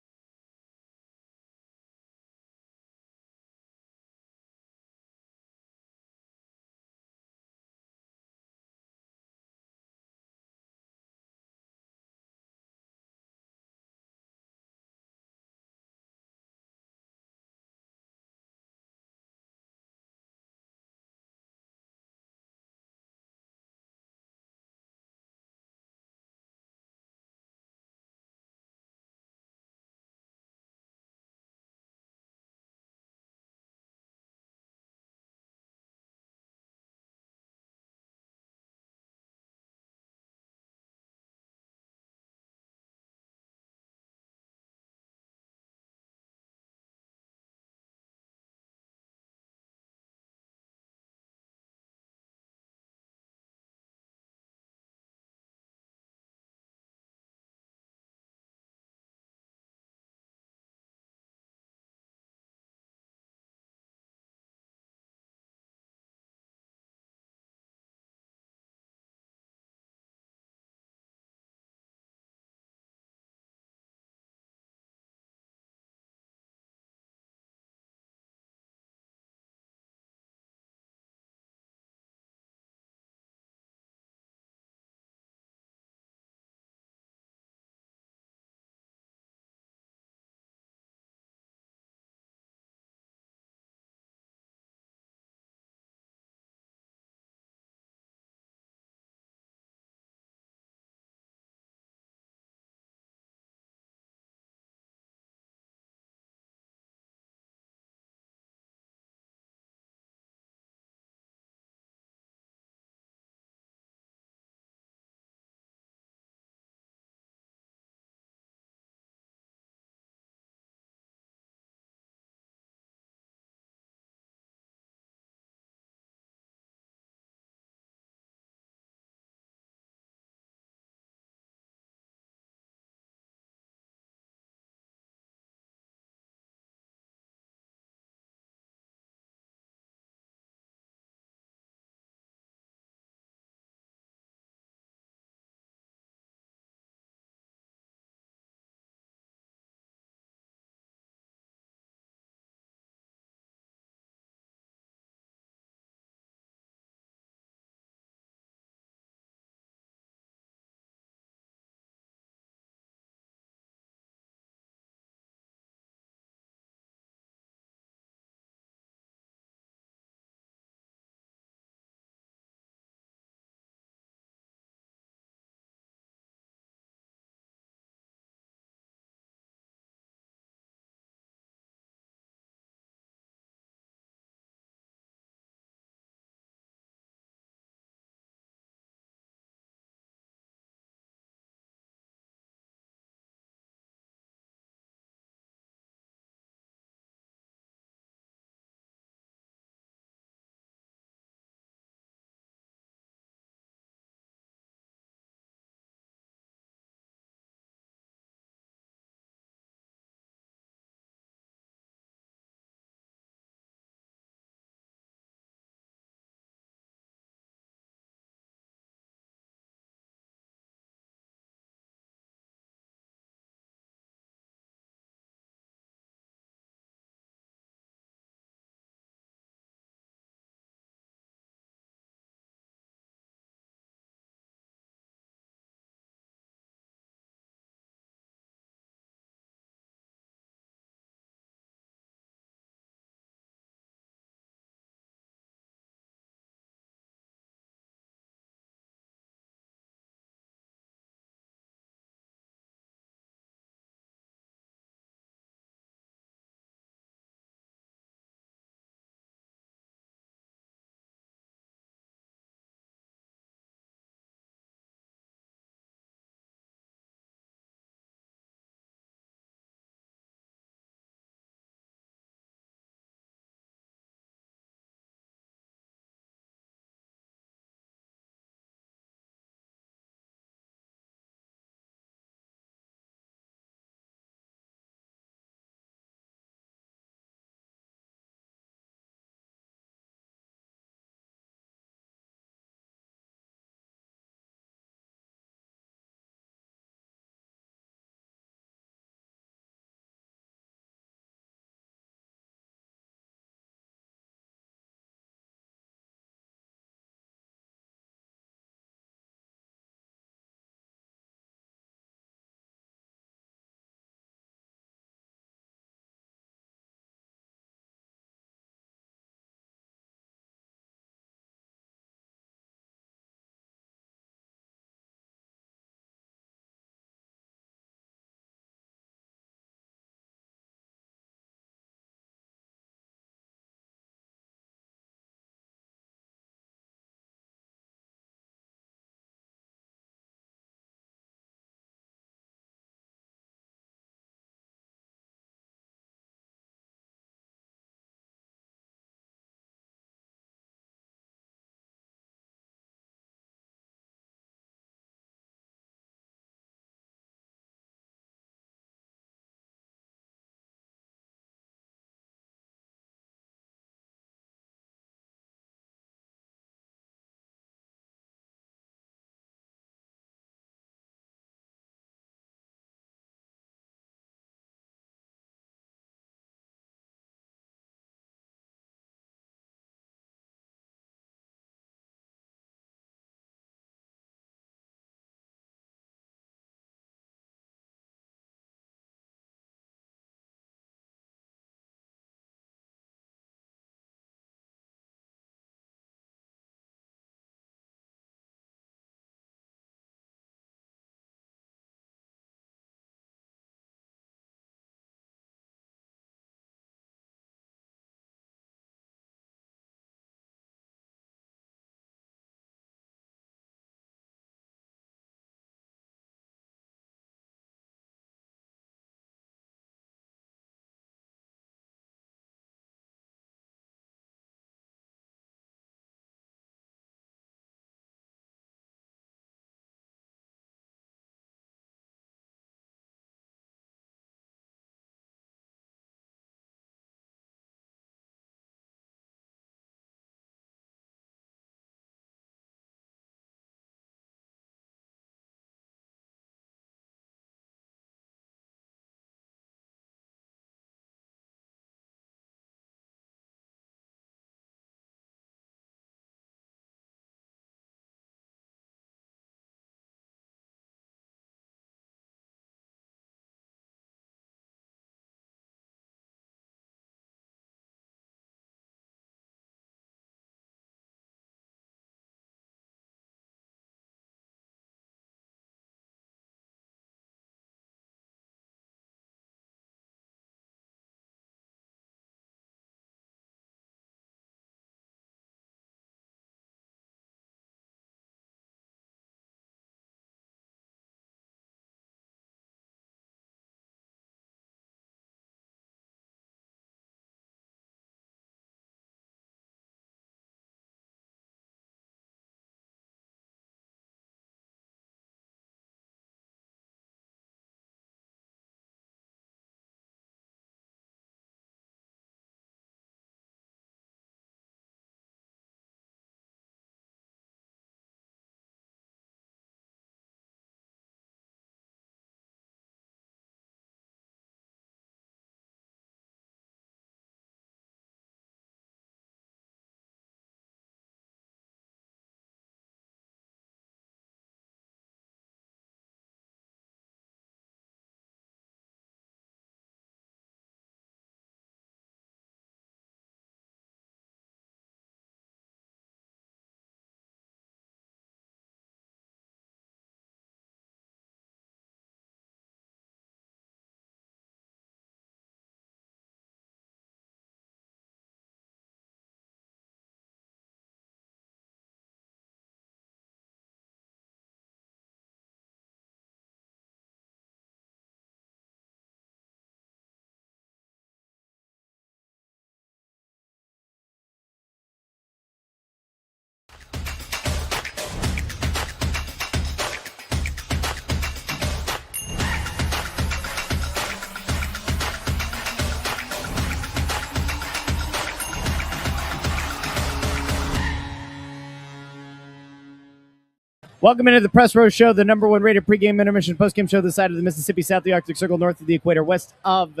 Welcome into the Press Row Show, the number one rated pregame, intermission, postgame show this side of the Mississippi, south of the Arctic Circle, north of the equator, west of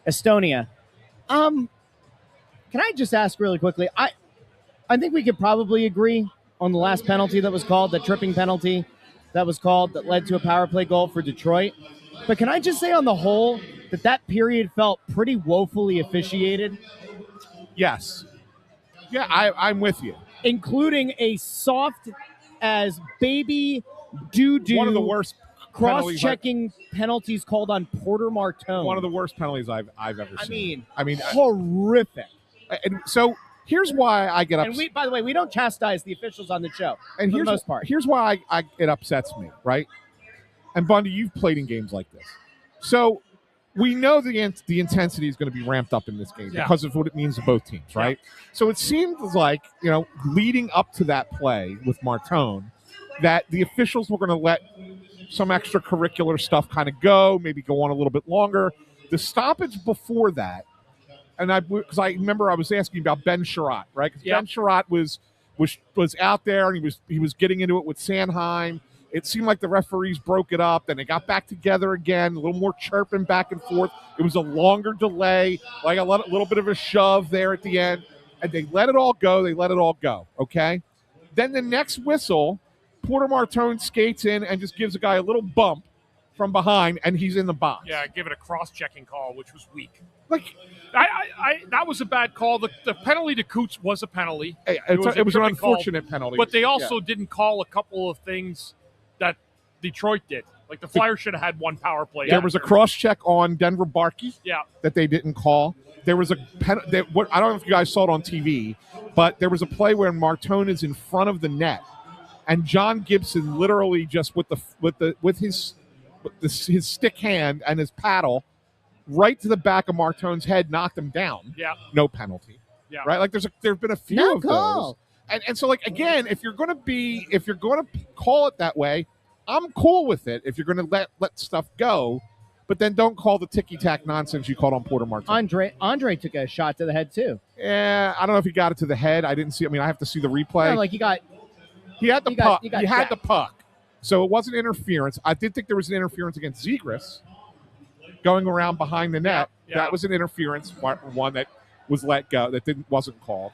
Estonia. Can I just ask really quickly? I think we could probably agree on the last penalty that was called, the tripping penalty that was called that led to a power play goal for Detroit. But can I just say on the whole that period felt pretty woefully officiated? Yes. Yeah, I'm with you. Including a soft as baby doo-doo. One of the worst cross-checking penalties called on Porter Martone. One of the worst penalties I've ever seen. I mean, horrific. And so here's why I get upset. And by the way, we don't chastise the officials on the show and for the most part. Here's why it upsets me, right? And Bundy, you've played in games like this. So we know the intensity is going to be ramped up in this game because of what it means to both teams, right? Yeah. So it seems like, leading up to that play with Martone, that the officials were going to let some extracurricular stuff kind of go, maybe go on a little bit longer. The stoppage before that, because I remember I was asking about Ben Sherratt, right? Because Ben Sherratt was out there and he was getting into it with Sanheim. It seemed like the referees broke it up. Then they got back together again, a little more chirping back and forth. It was a longer delay, like a little bit of a shove there at the end. And they let it all go. Okay? Then the next whistle, Porter Martone skates in and just gives a guy a little bump from behind, and he's in the box. Yeah, give it a cross-checking call, which was weak. Like, that was a bad call. The penalty to Coots was a penalty. It was an unfortunate penalty. But they also didn't call a couple of things that Detroit did. Like the Flyers should have had one power play. There was a cross-check on Denver Barkey that they didn't call. There was I don't know if you guys saw it on TV, but there was a play where Martone is in front of the net, and John Gibson literally just with his stick hand and his paddle right to the back of Martone's head knocked him down. Yeah. No penalty. Yeah. Right? Like there've been a few of those. And so, like, again, if you're going to call it that way, I'm cool with it. If you're going to let stuff go, but then don't call the ticky-tack nonsense you called on Porter Martone. Andre took a shot to the head, too. Yeah, I don't know if he got it to the head. I didn't see. I have to see the replay. No, like he had the puck. He had the puck. So it wasn't interference. I did think there was an interference against Zegras going around behind the net. Yeah. That was an interference, one that was let go, that wasn't called.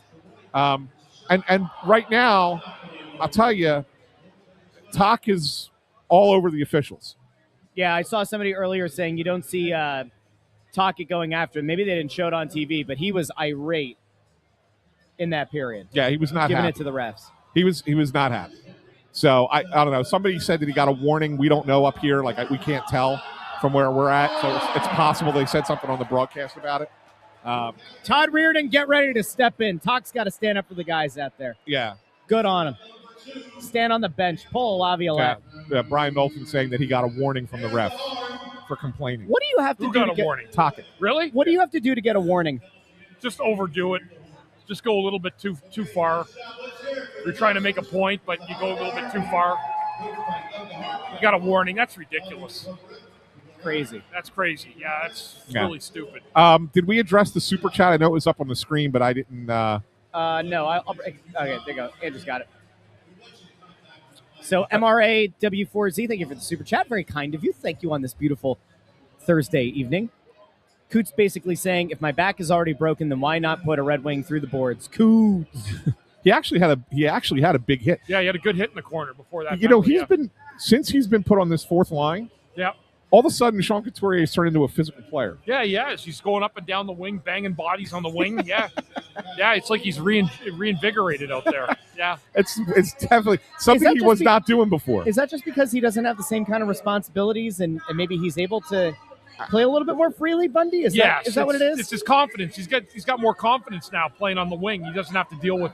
And right now, I'll tell you, talk is all over the officials. Yeah, I saw somebody earlier saying you don't see Tocchet going after him. Maybe they didn't show it on TV, but he was irate in that period. Yeah, he was not giving happy. It to the refs. He was not happy. So I don't know. Somebody said that he got a warning. We don't know up here. Like we can't tell from where we're at. So it's possible they said something on the broadcast about it. Todd Reardon, get ready to step in. Tocc's got to stand up for the guys out there. Yeah. Good on him. Stand on the bench. Pull a Laviolette. Brian Knowlton saying that he got a warning from the ref for complaining. What do you have to do got to a get warning? Tocchet. Really? What do you have to do to get a warning? Just overdo it. Just go a little bit too far. You're trying to make a point, but you go a little bit too far. You got a warning. That's ridiculous. Crazy. That's crazy. Yeah, that's really stupid. Did we address the super chat? I know it was up on the screen, but I didn't. No. Okay, there you go. Andrew's got it. So MRA W4Z, thank you for the super chat. Very kind of you. Thank you on this beautiful Thursday evening. Coots basically saying, if my back is already broken, then why not put a Red Wing through the boards? Coots. He actually had a big hit. Yeah, he had a good hit in the corner before that. Since he's been put on this fourth line. Yeah. All of a sudden, Sean Couturier has turned into a physical player. Yeah, he is. He's going up and down the wing, banging bodies on the wing. Yeah. Yeah, it's like he's reinvigorated out there. Yeah. It's definitely something he was not doing before. Is that just because he doesn't have the same kind of responsibilities and maybe he's able to play a little bit more freely, Bundy? Is that what it is? It's his confidence. He's got more confidence now playing on the wing. He doesn't have to deal with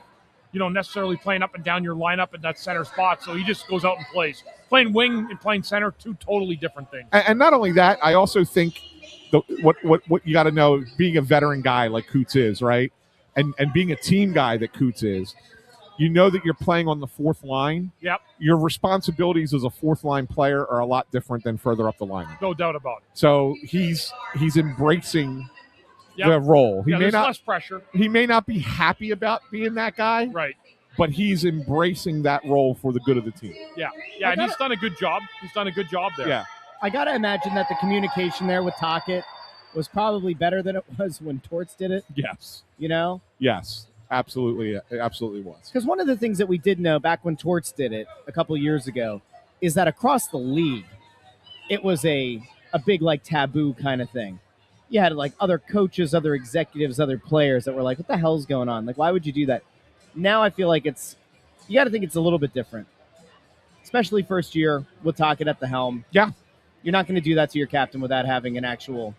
necessarily playing up and down your lineup in that center spot. So he just goes out and plays. Playing wing and playing center, two totally different things. And not only that, I also think what you got to know, being a veteran guy like Coots is, right? And being a team guy that Coots is, you know that you're playing on the fourth line. Yep. Your responsibilities as a fourth line player are a lot different than further up the line. No doubt about it. So he's embracing the role. There's less pressure. He may not be happy about being that guy. Right. but he's embracing that role for the good of the team. Yeah, and he's done a good job. He's done a good job there. Yeah. I got to imagine that the communication there with Tocchet was probably better than it was when Torts did it, Yes. you know? Yes. Absolutely. It absolutely was. Because one of the things that we did know back when Torts did it a couple of years ago is that across the league, it was a big, like, taboo kind of thing. You had, like, other coaches, other executives, other players that were like, what the hell's going on? Like, why would you do that? Now I feel like you got to think it's a little bit different, especially first year with Tocchet at the helm. Yeah. You're not going to do that to your captain without having an actual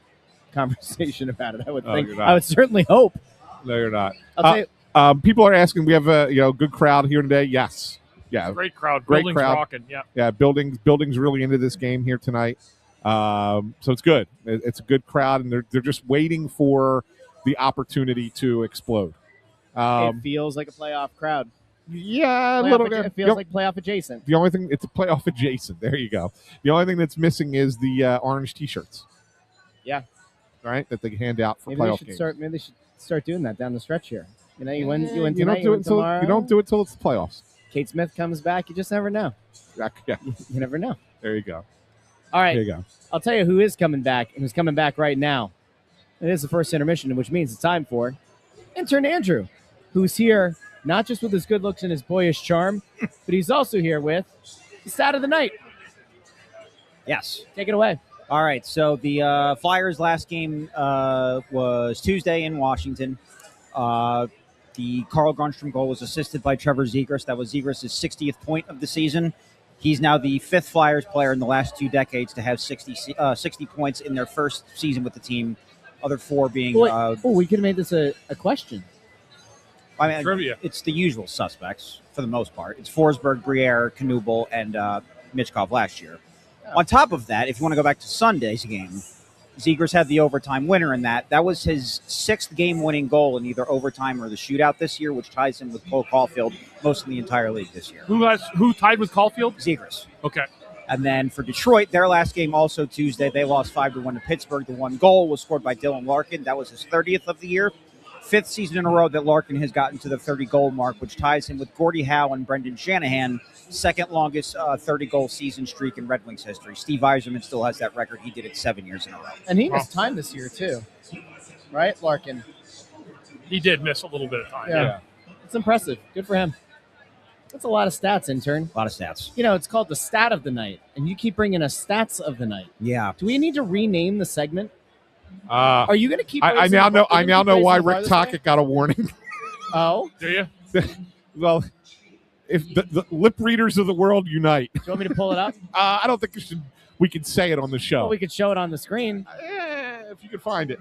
conversation about it, I would think. you're not. I would certainly hope. No, you're not. I'll tell you, People are asking, we have a good crowd here today. Yes. Yeah. Great crowd. Great Building's crowd. rocking. Yeah. Yeah, building's really into this game here tonight. So it's good. It's a good crowd, and they're just waiting for the opportunity to explode. it feels like a playoff crowd. Yeah, a little bit. It feels like playoff adjacent. The only thing, it's a playoff adjacent. There you go. The only thing that's missing is the orange T-shirts. Yeah. Right, that they hand out for Maybe playoff they games. should start doing that down the stretch here. You know, you win You tonight, don't do it until tomorrow. you don't do it till it's the playoffs. Kate Smith comes back. You just never know. Yeah, You never know. there you go. All right. There you go. I'll tell you who is coming back and who's coming back right now. It is the first intermission, which means it's time for intern Andrew, who's here not just with his good looks and his boyish charm, but he's also here with the stat of the night. Yes. Take it away. All right, so the Flyers' last game was Tuesday in Washington. The Carl Grundstrom goal was assisted by Trevor Zegras. That was Zegras' 60th point of the season. He's now the fifth Flyers player in the last 2 decades to have 60 points in their first season with the team. Other four being... we could have made this a question. I mean, Trivia. It's the usual suspects for the most part. It's Forsberg, Briere, Knubel, and Michkov last year. Oh. On top of that, if you want to go back to Sunday's game, Zegras had the overtime winner in that. That was his 6th game-winning goal in either overtime or the shootout this year, which ties him with Cole Caulfield most of the entire league this year. Who tied with Caulfield? Zegras. Okay. And then for Detroit, their last game also Tuesday, they lost 5-1 to Pittsburgh. The one goal was scored by Dylan Larkin. That was his 30th of the year. 5th season in a row that Larkin has gotten to the 30-goal mark, which ties him with Gordie Howe and Brendan Shanahan, second longest 30-goal season streak in Red Wings history. Steve Yzerman still has that record. He did it 7 years in a row. And he missed time this year, too. Right, Larkin? He did miss a little bit of time. Yeah. It's impressive. Good for him. That's a lot of stats, intern. A lot of stats. You know, it's called the stat of the night, and you keep bringing us stats of the night. Yeah. Do we need to rename the segment? I Are you going to keep? now know why Rick Tocchet got a warning. Oh, Do you? Well, if the lip readers of the world unite. do you want me to pull it up? I don't think we can say it on the show. Well, we could show it on the screen. If you could find it.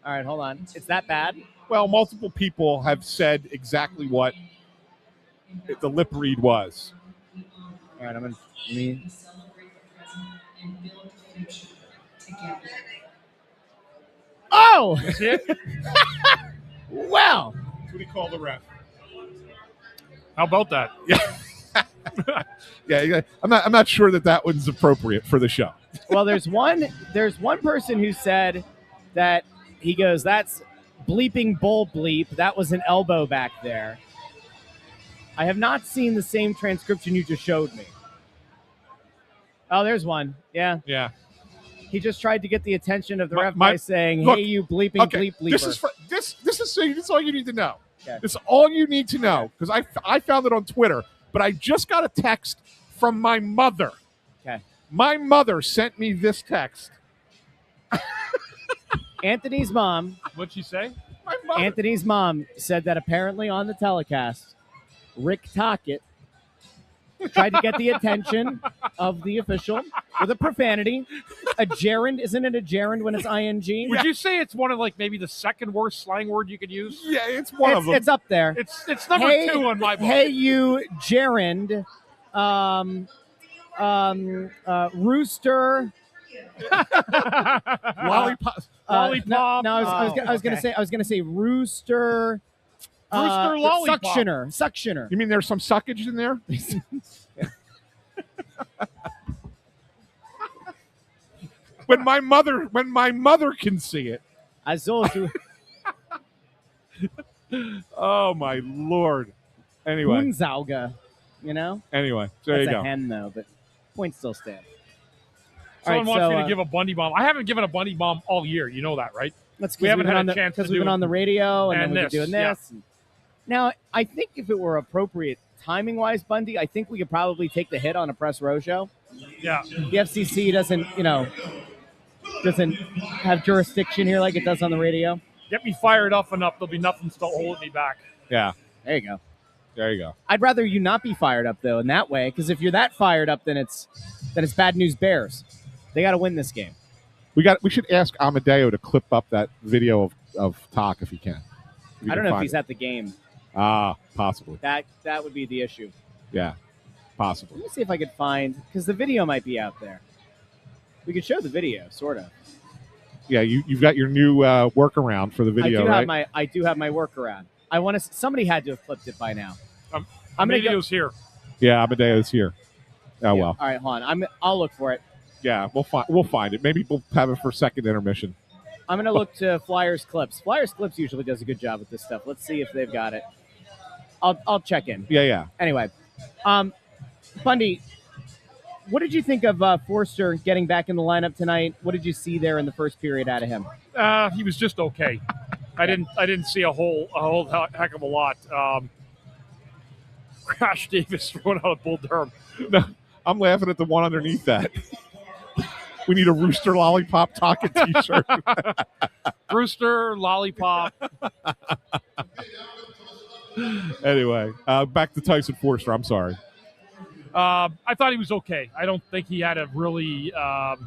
All right, hold on. It's that bad? Well, multiple people have said exactly what the lip read was. All right, I'm going to... Oh! That's it? Well, That's what he called the ref. How about that? Yeah. I'm not sure that one's appropriate for the show. well, there's one person who said that he goes, that's bleeping bull bleep. That was an elbow back there. I have not seen the same transcription you just showed me. Oh, there's one. Yeah. Yeah. He just tried to get the attention of the My- ref my- by saying, look, hey, you bleeping Okay, bleep bleeper. this is all you need to know. Okay. This is all you need to know because I found it on Twitter, but I just got a text from my mother. Okay. My mother sent me this text. Anthony's mom What'd she say? said that apparently on the telecast, Rick Tocchet tried to get the attention of the official with a profanity. A gerund, isn't it a gerund when it's ing? Would you say it's one of maybe the second worst slang word you could use? Yeah, it's one of them. It's up there. It's number 2 on my book. Hey, you gerund, rooster. Lollipop. Lollipop. No, I was gonna say rooster. Rooster lollipop. Suctioner. You mean there's some suckage in there? When my mother can see it. Azul. Oh my Lord. Anyway. Hunzauga, Anyway, so there That's you go. a hen, though, but points still stand. Someone wants me to give a Bundy bomb. I haven't given a Bundy bomb all year. You know that, right? That's We haven't had a chance to because we've do been it. on the radio and then we've been doing yeah. this. Now, I think if it were appropriate timing-wise, Bundy, I think we could probably take the hit on a press row show. Yeah. The FCC doesn't have jurisdiction here like it does on the radio. Get me fired up enough. There'll be nothing still holding me back. Yeah. There you go. There you go. I'd rather you not be fired up, though, in that way, because if you're that fired up, then it's bad news Bears. They got to win this game. We should ask Amadeo to clip up that video of Talk if he can. I don't know if he's at the game. Possibly. That would be the issue. Yeah, possibly. Let me see if I could find, because the video might be out there. We could show the video, sort of. Yeah, you've got your new workaround for the video, right? I do have my workaround. I want to. Somebody had to have flipped it by now. I'm going to go here. Yeah, Amadeo's here. Oh, Yeah. well. All right, hold on. I'll look for it. Yeah, we'll find it. Maybe we'll have it for second intermission. I'm going to look to Flyers Clips. Flyers Clips usually does a good job with this stuff. Let's see if they've got it. I'll check in. Yeah. Anyway, Bundy, what did you think of Forster getting back in the lineup tonight? What did you see there in the first period out of him? He was just okay. I didn't see a whole heck of a lot. Crash Davis throwing out a Bull Durham. No, I'm laughing at the one underneath that. We need a Rooster Lollipop Talking T-shirt. Rooster Lollipop. Anyway, back to Tyson Forster. I'm sorry. I thought he was okay. I don't think he had a really a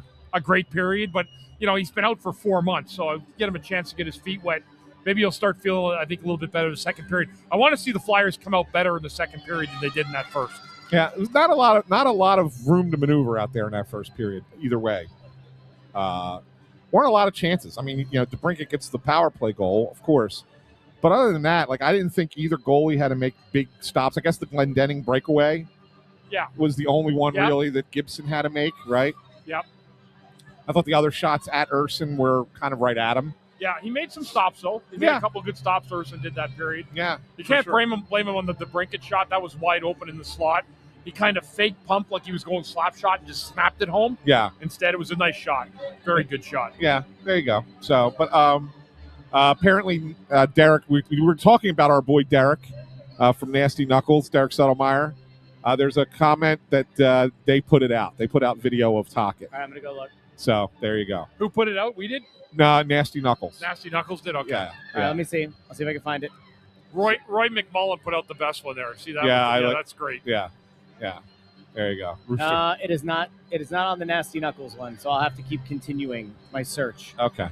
great period, but he's been out for 4 months, so I'll get him a chance to get his feet wet. Maybe he'll start feeling, I think, a little bit better in the second period. I want to see the Flyers come out better in the second period than they did in that first. Yeah, there's not a lot of room to maneuver out there in that first period. Either way, weren't a lot of chances. I mean, DeBrincat gets the power play goal, of course, but other than that, I didn't think either goalie had to make big stops. I guess the Glendening breakaway, was the only one really that Gibson had to make, right? Yep. I thought the other shots at Urson were kind of right at him. Yeah, he made some stops, though. He made a couple of good stops, Urson did that period. Yeah. You can't blame him on the DeBrincat shot. That was wide open in the slot. He kind of fake pumped like he was going slap shot and just snapped it home. Yeah. Instead, it was a nice shot. Very good shot. Yeah, there you go. So, but apparently, Derek, we were talking about our boy Derek from Nasty Knuckles, Derek Settlemeyer. There's a comment that they put it out. They put out video of Talkit. All right, I'm going to go look. So, there you go. Who put it out? We did? No, Nasty Knuckles. Nasty Knuckles did? Okay. Yeah. All right, let me see. I'll see if I can find it. Roy McMullen put out the best one there. See that? Yeah, that's great. Yeah. There you go. It is not on the Nasty Knuckles one, so I'll have to keep continuing my search. Okay.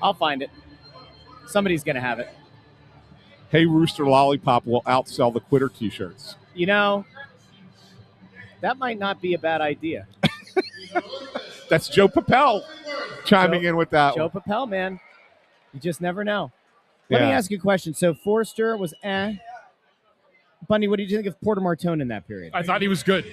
I'll find it. Somebody's going to have it. Hey, Rooster Lollipop will outsell the Quitter T-shirts. That might not be a bad idea. That's Joe Papel chiming in with that Joe one. Papel, man. You just never know. Let me ask you a question. So Forster was Bundy, what did you think of Porter Martone in that period? I thought he was good.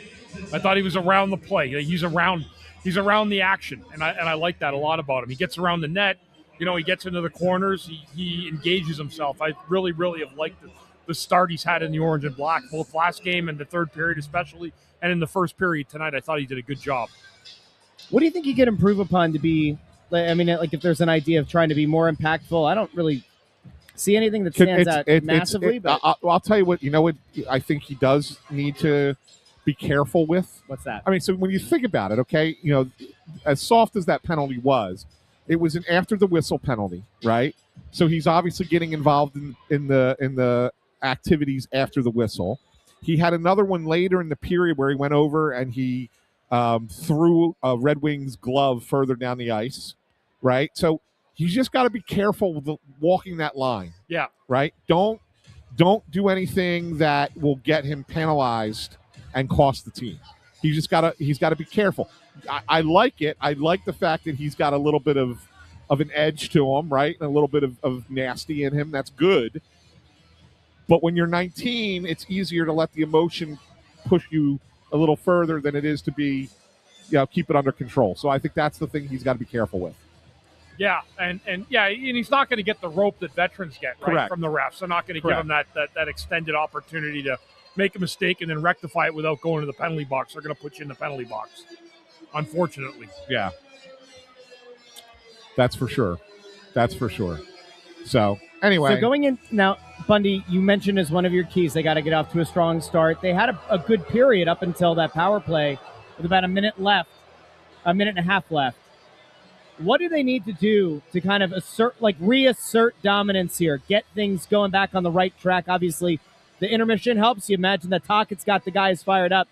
I thought he was around the play. He's around the action, and I like that a lot about him. He gets around the net. He gets into the corners. He engages himself. I really, really have liked the start he's had in the orange and black, both last game and the third period especially, and in the first period tonight. I thought he did a good job. What do you think he could improve upon to be, if there's an idea of trying to be more impactful? I don't really see anything that stands out massively. But I'll tell you what, what I think he does need to be careful with. What's that? I mean, so when you think about it, okay, as soft as that penalty was, it was an after the whistle penalty, right? So he's obviously getting involved in the activities after the whistle. He had another one later in the period where he went over and he threw a Red Wings glove further down the ice, right? So you just got to be careful with walking that line. Yeah. Right? Don't do anything that will get him penalized and cost the team. He's got to be careful. I like it. I like the fact that he's got a little bit of an edge to him, right? And a little bit of nasty in him. That's good. But when you're 19, it's easier to let the emotion push you a little further than it is to be, keep it under control. So I think that's the thing he's got to be careful with. Yeah, and he's not going to get the rope that veterans get, right, Correct. from the refs. They're not going to give Correct. him that extended opportunity to make a mistake and then rectify it without going to the penalty box. They're going to put you in the penalty box, unfortunately. Yeah. That's for sure. So, anyway. So going in now, Bundy, you mentioned as one of your keys, they got to get off to a strong start. They had a good period up until that power play with about a minute and a half left. What do they need to do to kind of reassert dominance here, get things going back on the right track? Obviously, the intermission helps. You imagine that Tockett's got the guys fired up.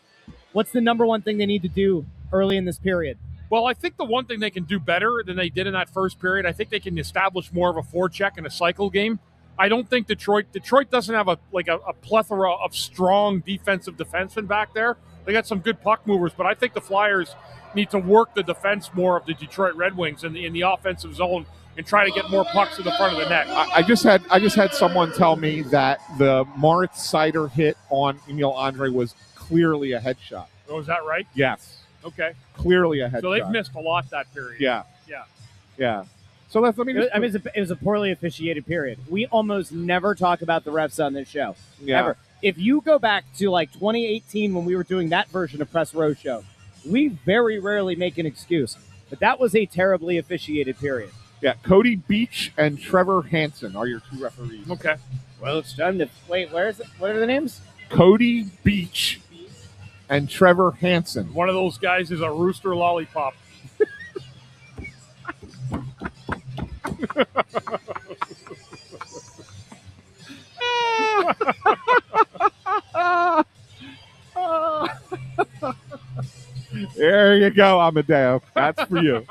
What's the number one thing they need to do early in this period? Well, I think the one thing they can do better than they did in that first period, I think they can establish more of a forecheck and a cycle game. I don't think Detroit doesn't have a plethora of strong defensive defensemen back there. They got some good puck movers, but I think the Flyers need to work the defense more of the Detroit Red Wings in the offensive zone and try to get more pucks to the front of the net. I just had someone tell me that the Moritz Seider hit on Emil Andre was clearly a headshot. Oh, is that right? Yes. Okay. Clearly a headshot. So they've missed a lot that period. Yeah. Yeah. Yeah. So let me just. It was a poorly officiated period. We almost never talk about the refs on this show. Yeah. Ever. If you go back to like 2018 when we were doing that version of Press Row Show, we very rarely make an excuse. But that was a terribly officiated period. Yeah. Cody Beach and Trevor Hansen are your two referees. Okay. Well, it's time to wait. Where is it? What are the names? Cody Beach and Trevor Hansen. One of those guys is a rooster lollipop. There you go, Amadeo. That's for you.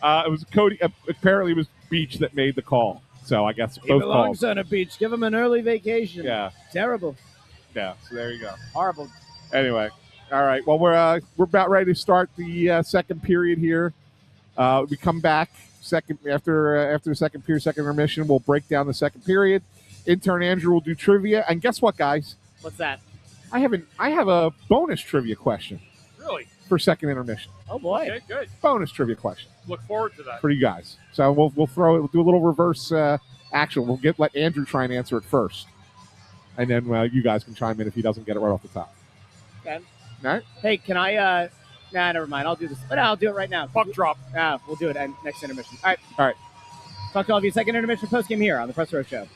It was Cody. Apparently, it was Beach that made the call. So I guess He both belongs calls. on a beach. Give him an early vacation. Yeah. Terrible. Yeah. So there you go. Horrible. Anyway, all right. Well, we're about ready to start the second period here. We come back after the second period, second intermission. We'll break down the second period. Intern Andrew will do trivia, and guess what, guys? What's that? I have a bonus trivia question Really? for second intermission. Oh, boy. Okay, good. Bonus trivia question Look forward to that. for you guys. So we'll do a little reverse action. We'll let Andrew try and answer it first, and then you guys can chime in if he doesn't get it right off the top. Okay. All right. Hey, can I nah, never mind. I'll do this. But I'll do it right now. Puck drop. We'll do it at next intermission. All right. All right. Talk to all of you. Second intermission postgame here on the Press Row Show.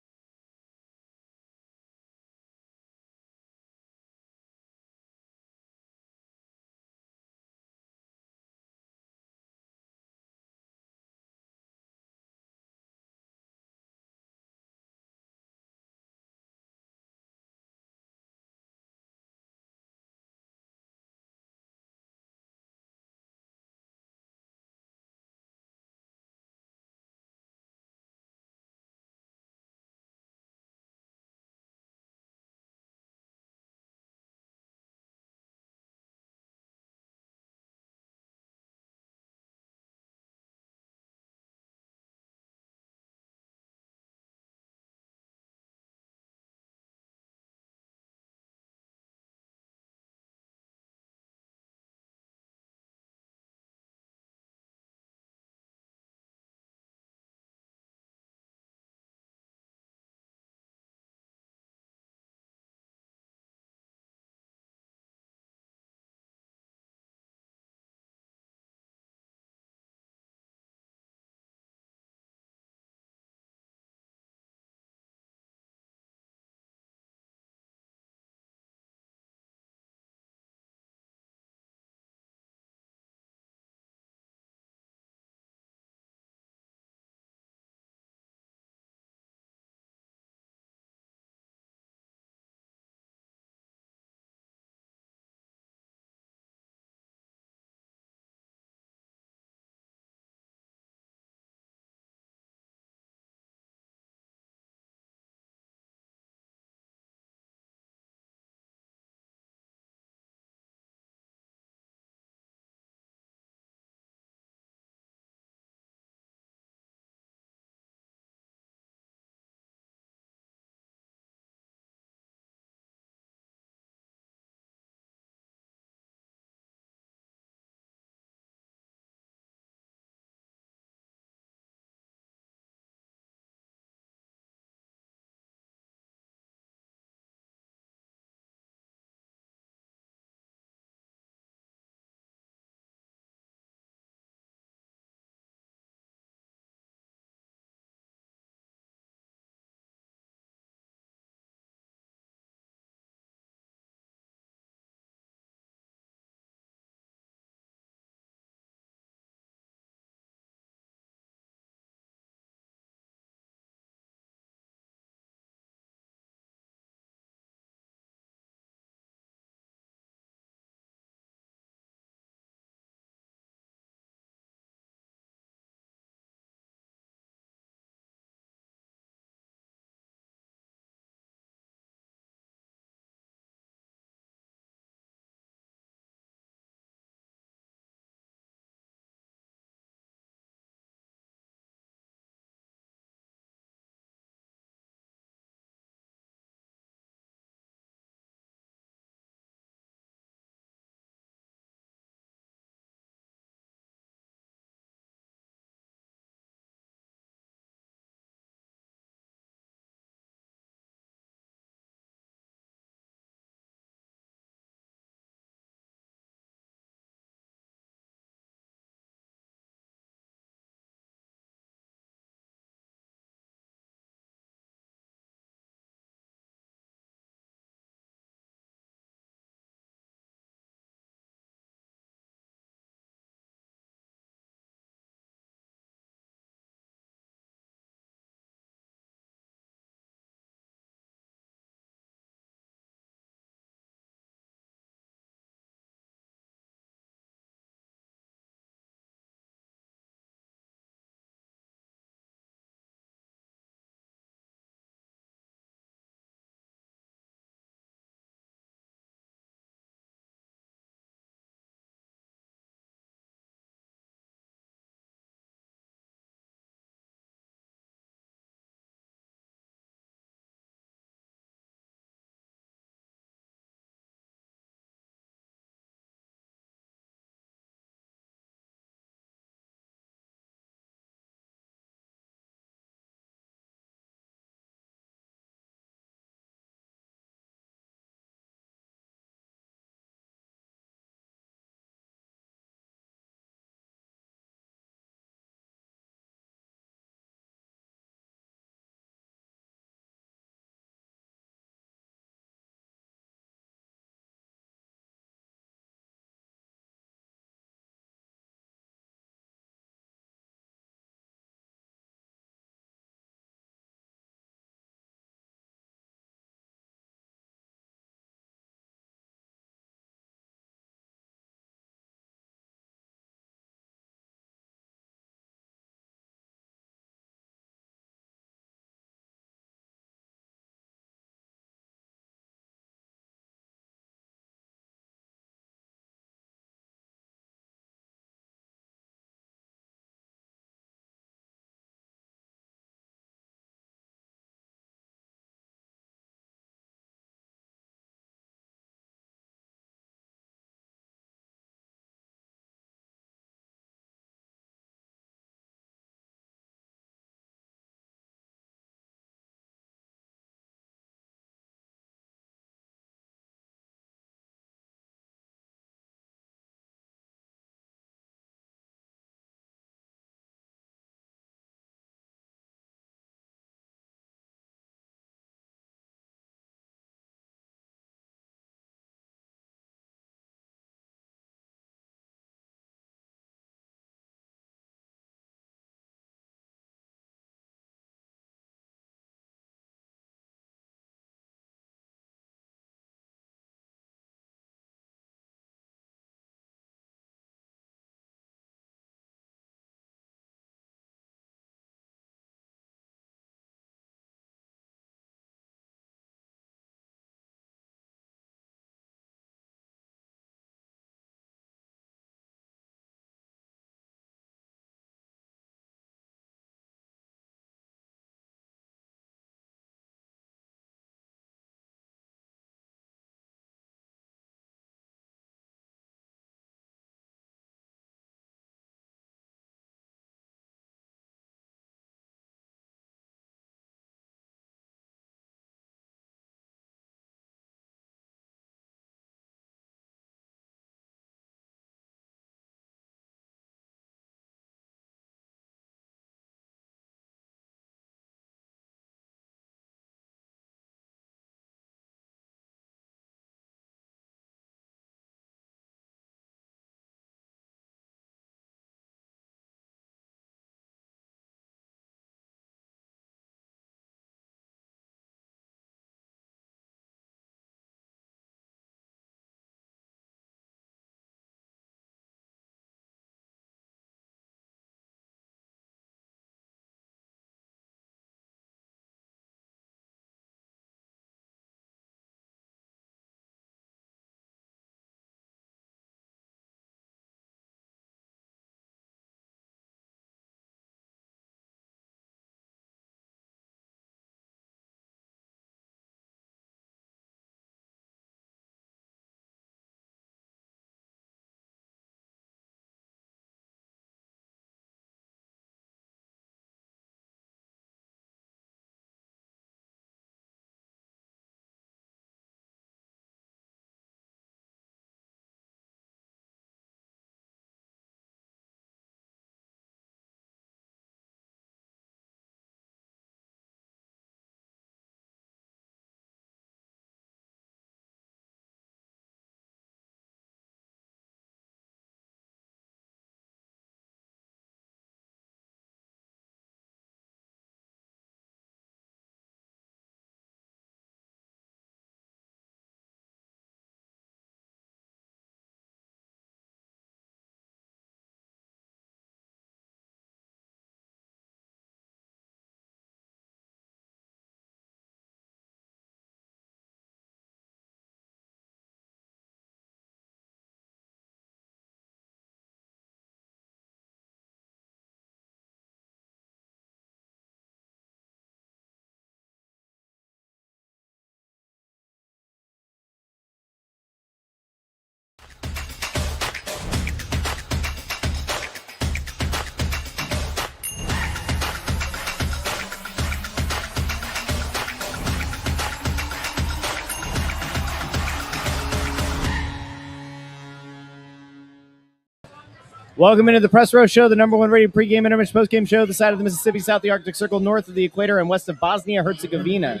Welcome into the Press Row Show, the number one rated pregame, intermission, postgame show, the side of the Mississippi, south of the Arctic Circle, north of the equator, and west of Bosnia-Herzegovina.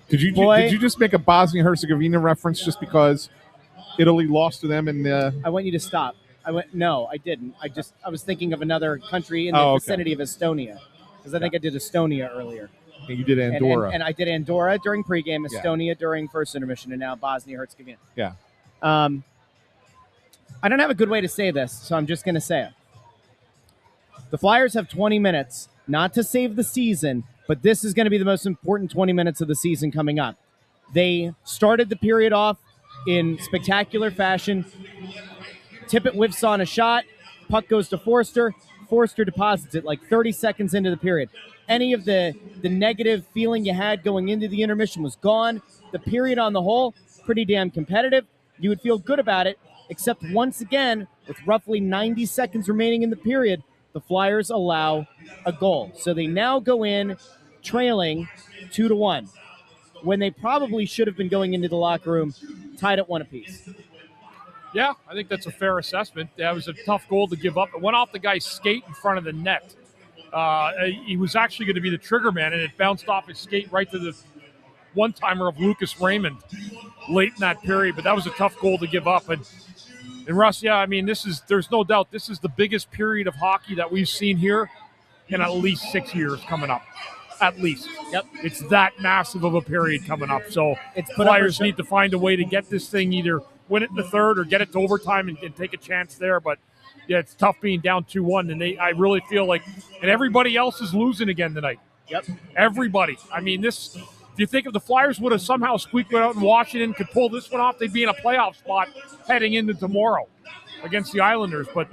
Did you just make a Bosnia-Herzegovina reference just because Italy lost to them in the... I want you to stop. No, I didn't. I was thinking of another country in the vicinity of Estonia, because I think I did Estonia earlier. And you did Andorra. And I did Andorra during pregame, Estonia during first intermission, and now Bosnia-Herzegovina. Yeah. I don't have a good way to say this, so I'm just going to say it. The Flyers have 20 minutes, not to save the season, but this is going to be the most important 20 minutes of the season coming up. They started the period off in spectacular fashion. Tippett whiffs on a shot. Puck goes to Forster. Forster deposits it like 30 seconds into the period. Any of the negative feeling you had going into the intermission was gone. The period on the whole, pretty damn competitive. You would feel good about it, except once again, with roughly 90 seconds remaining in the period, the Flyers allow a goal. So they now go in trailing 2-1, when they probably should have been going into the locker room tied at 1 apiece. Yeah, I think that's a fair assessment. That was a tough goal to give up. It went off the guy's skate in front of the net. He was actually going to be the trigger man, and it bounced off his skate right to the one-timer of Lucas Raymond late in that period. But that was a tough goal to give up. And Russ, yeah, I mean, there's no doubt this is the biggest period of hockey that we've seen here in at least 6 years coming up. At least. Yep. It's that massive of a period coming up. So It's Flyers need to find a way to get this thing, either win it in the third or get it to overtime and take a chance there. But, yeah, it's tough being down 2-1. And I really feel like – and everybody else is losing again tonight. Yep. Everybody. I mean, this – if you think if the Flyers would have somehow squeaked it out in Washington, could pull this one off, they'd be in a playoff spot heading into tomorrow against the Islanders. But,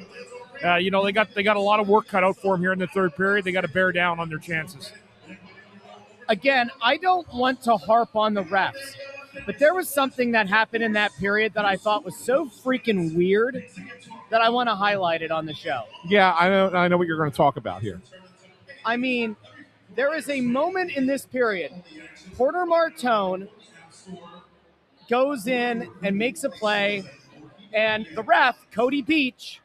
they got a lot of work cut out for them here in the third period. They got to bear down on their chances. Again, I don't want to harp on the refs, but there was something that happened in that period that I thought was so freaking weird that I want to highlight it on the show. Yeah, I know what you're going to talk about here. I mean, there is a moment in this period. Porter Martone goes in and makes a play, and the ref, Cody Beach,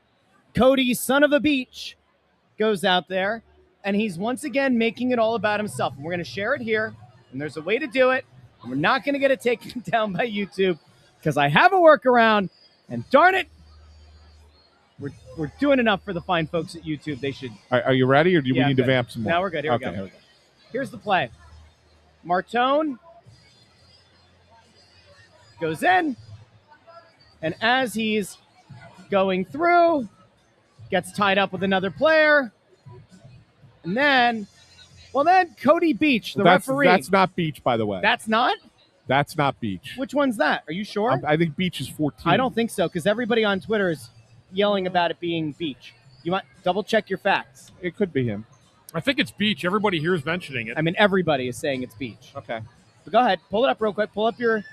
Cody, son of a beach, goes out there, and he's once again making it all about himself. And we're going to share it here, and there's a way to do it, and we're not going to get it taken down by YouTube because I have a workaround, and darn it, we're doing enough for the fine folks at YouTube. They should. Are you ready, or do we need to vamp some more? No, we're good. Here we go. Here's the play. Martone goes in, and as he's going through, gets tied up with another player, and then Cody Beach, the referee. That's not Beach, by the way. That's not? That's not Beach. Which one's that? Are you sure? I think Beach is 14. I don't think so, because everybody on Twitter is yelling about it being Beach. You want double check your facts. It could be him. I think it's Beach. Everybody here is mentioning it. I mean, everybody is saying it's Beach. Okay. But go ahead. Pull it up real quick. Pull up your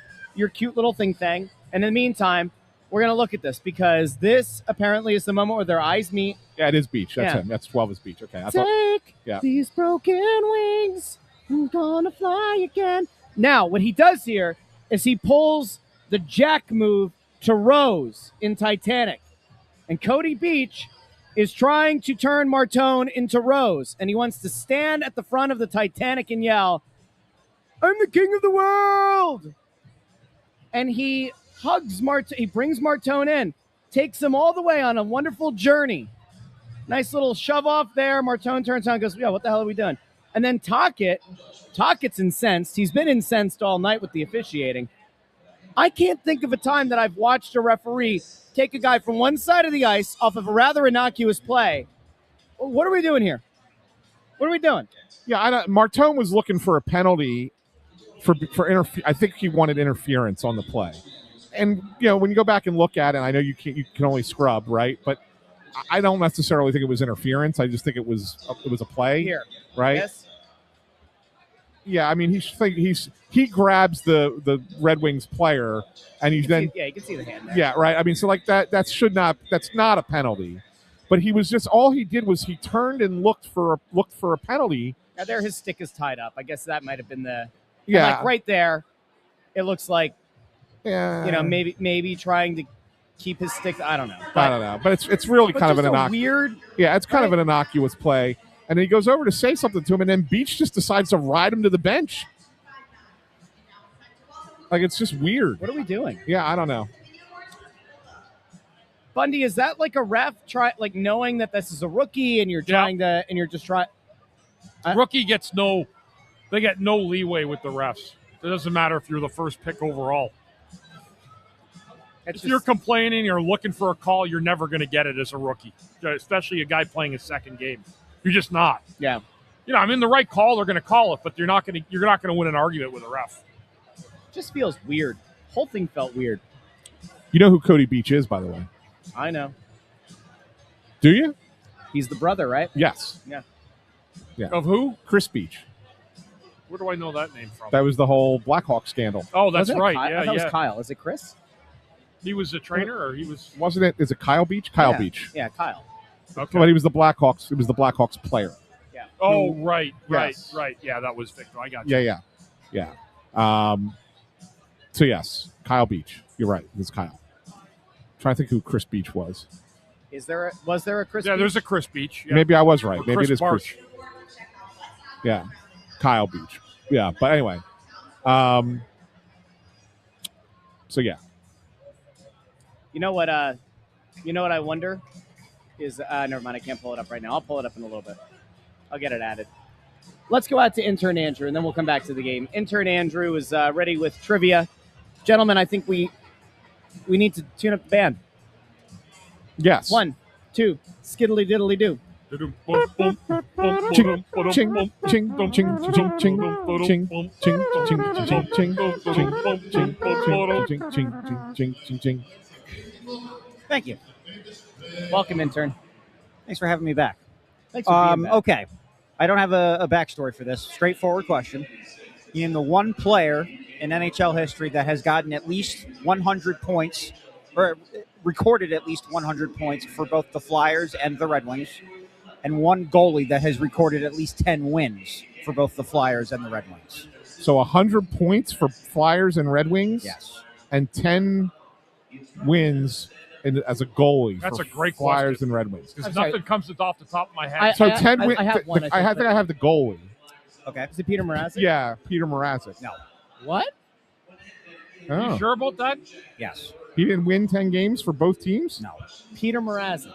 cute little thing. And in the meantime, we're going to look at this because this apparently is the moment where their eyes meet. Yeah, it is Beach. That's him. That's 12 is Beach. Okay. Take these broken wings. I'm going to fly again. Now, what he does here is he pulls the jack move to Rose in Titanic. And Cody Beach is trying to turn Martone into Rose, and he wants to stand at the front of the Titanic and yell, "I'm the king of the world!" And he hugs Martone. He brings Martone in, takes him all the way on a wonderful journey. Nice little shove off there. Martone turns around and goes, "Yeah, what the hell are we doing?" And then Tockett's incensed. He's been incensed all night with the officiating. I can't think of a time that I've watched a referee take a guy from one side of the ice off of a rather innocuous play. What are we doing here? What are we doing? Yeah, Martone was looking for a penalty for I think he wanted interference on the play. And when you go back and look at it, I know you can only scrub, right? But I don't necessarily think it was interference. I just think it was a play Here, right? Yes. Yeah, I mean he grabs the Red Wings player and you can see the hand there. Yeah, right. I mean, so like that's not a penalty. But he was just all he did was he turned and looked for a penalty. Now there his stick is tied up. I guess that might have been yeah. Like right there, it looks like yeah. maybe trying keep his stick. I don't know. I don't know, but it's really kind of an weird. Yeah, it's kind of an innocuous play. And then he goes over to say something to him, and then Beach just decides to ride him to the bench. Like, it's just weird. What are we doing? Yeah, I don't know. Bundy, is that like a ref knowing that this is a rookie and you're just trying? Rookie gets they get no leeway with the refs. It doesn't matter if you're the first pick overall. If you're complaining or looking for a call, you're never going to get it as a rookie, especially a guy playing his second game. You're just not. Yeah. I mean, the right call, they're going to call it, but you're not going to win an argument with a ref. Just feels weird. Whole thing felt weird. You know who Cody Beach is, by the way? I know. Do you? He's the brother, right? Yes. Yeah. Of who? Chris Beach. Where do I know that name from? That was the whole Blackhawk scandal. Oh, that's right. I thought it was Kyle. Is it Chris? He was a trainer, or he was? Wasn't it? Is it Kyle Beach? Kyle Beach. Yeah, Kyle. Okay. But he was the Blackhawks. It was the Blackhawks player. Yeah. Oh, right. Yes. Yeah, that was Victor. I got you. Yeah. So yes, Kyle Beach. You're right. It's Kyle. I'm trying to think who Chris Beach was. Was there a Chris? Yeah, Beach? there's a Chris Beach. Yeah. Maybe I was right. Or Maybe it is Barch. Chris. Yeah, Kyle Beach. Yeah, but anyway. So yeah. You know what I wonder is never mind. I can't pull it up right now. I'll pull it up in a little bit. I'll get it added. Let's go out to intern Andrew, and then we'll come back to the game. Intern Andrew is ready with trivia. Gentlemen, I think we need to tune up the band. Yes. 1, 2, skiddly diddly do. Ching, ching, ching, ching, ching, ching, ching, ching, ching, ching, ching, ching, ching. Thank you. Welcome, intern. Thanks for having me back. Thanks for being back. Okay. I don't have a backstory for this. Straightforward question. In the one player in NHL history that has gotten at least 100 points, or recorded at least 100 points for both the Flyers and the Red Wings, and one goalie that has recorded at least 10 wins for both the Flyers and the Red Wings. So 100 points for Flyers and Red Wings? Yes. And 10 wins as a goalie. That's for a great Flyers question. and Red Wings. Because nothing comes off the top of my head. So 10 wins. I have one. I think I have the goalie. Okay. Is it Peter Mrazek? Yeah, Peter Mrazek. No. What? Oh. You sure about that? Yes. He didn't win 10 games for both teams? No. Peter Mrazek.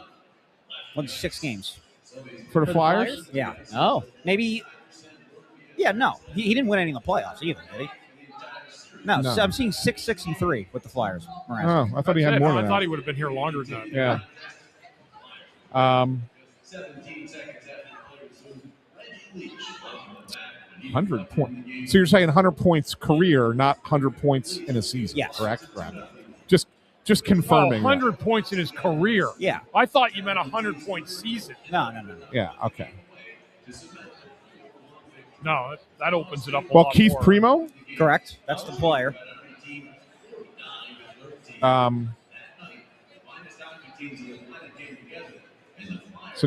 Won 6 games. For the Flyers? Yeah. Oh. Maybe. Yeah, no. He didn't win any in the playoffs either, did he? No. No. So I'm seeing 6, 6, and 3 with the Flyers. Oh, I thought he had more than I that. thought he would have been here longer than that. Yeah. 100 points. So you're saying 100 points career, not 100 points in a season, Yes. correct? Right. Just confirming. 100 points in his career. Yeah. I thought you meant 100-point season. No. That. Yeah, okay. No, that opens it up a Well, lot Keith more. Primo, Correct. That's the player. So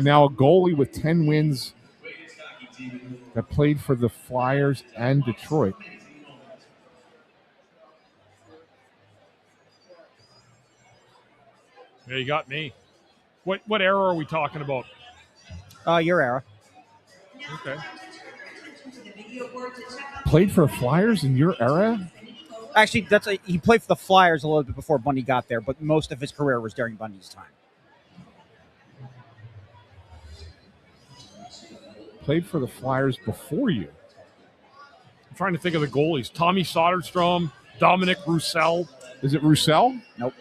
now a goalie with 10 wins that played for the Flyers and Detroit. Yeah, you got me. What era are we talking about? Your era. Okay. Played for the Flyers in your era? Actually, he played for the Flyers a little bit before Bundy got there, but most of his career was during Bundy's time. Played for the Flyers before you. I'm trying to think of the goalies. Tommy Soderstrom, Dominic Roussel. Is it Roussel? Nope.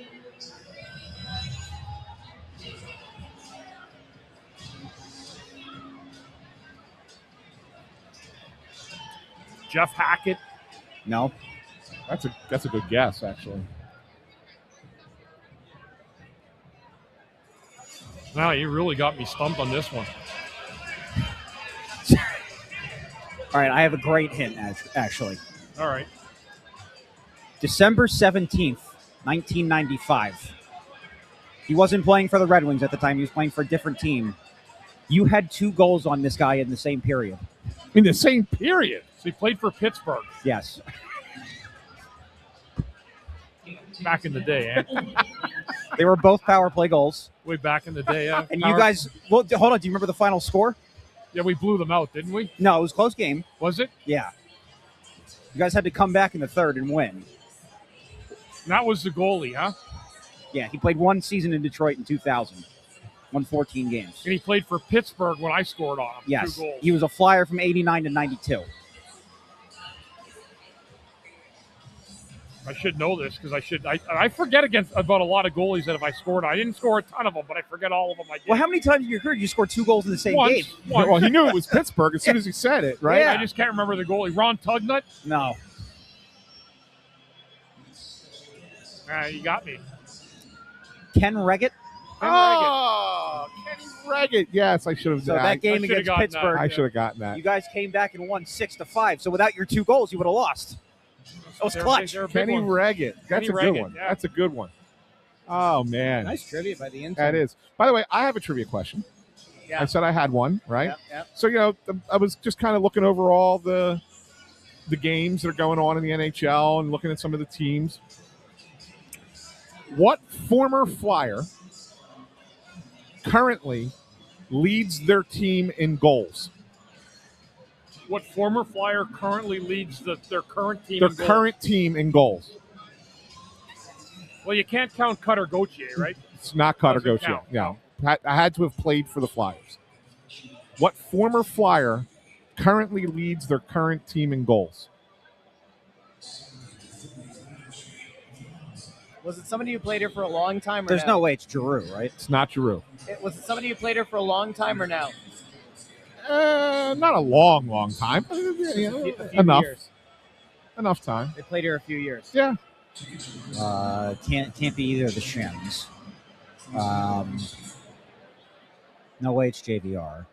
Jeff Hackett. No. That's a good guess, actually. Now you really got me stumped on this one. All right, I have a great hint, actually. All right. December 17th, 1995. He wasn't playing for the Red Wings at the time. He was playing for a different team. You had 2 goals on this guy in the same period. In the same period? So he played for Pittsburgh. Yes. Back in the day, eh? They were both power play goals. Way back in the day, yeah. And you guys, well, hold on. Do you remember the final score? Yeah, we blew them out, didn't we? No, it was a close game. Was it? Yeah. You guys had to come back in the third and win. That was the goalie, huh? Yeah, he played one season in Detroit in 2000. Won 14 games. And he played for Pittsburgh when I scored on him. Yes. 2 goals. He was a Flyer from 89 to 92. I should know this because I forget about a lot of goalies that if I scored, I didn't score a ton of them, but I forget all of them I did. Well, how many times in your career did you score 2 goals in the same game? Once. Well, he knew it was Pittsburgh as soon as he said it, right? Yeah. I just can't remember the goalie. Ron Tugnut? No. You got me. Ken Reggett. Oh, Kenny Reggett. Yes, I should have. So that game against gotten Pittsburgh, that. I should have gotten that. you guys came back and won 6-5. So without your 2 goals, you would have lost. That was clutch. They're big Kenny ones. Reggett. That's Kenny a good Reggett, one. yeah. That's a good one. Oh, man. Nice trivia by the intern. That is. By the way, I have a trivia question. Yeah. I said I had one, right? Yep. So, I was just kind of looking over all the games that are going on in the NHL and looking at some of the teams. What former Flyer currently leads their team in goals? What former Flyer currently leads their current team? Their in goals? current team in goals. Well, you can't count Cutter Gauthier, right? It's not Cutter Doesn't Gauthier. count. No. I had to have played for the Flyers. What former Flyer currently leads their current team in goals? Was it somebody who played here for a long time? Or There's no way it's Giroux, right? It's not Giroux. Was it somebody who played here for a long time or now? Not a long time. Enough. Years. Enough time. They played here a few years. Yeah. Can't be either of the Shims. No way it's JVR.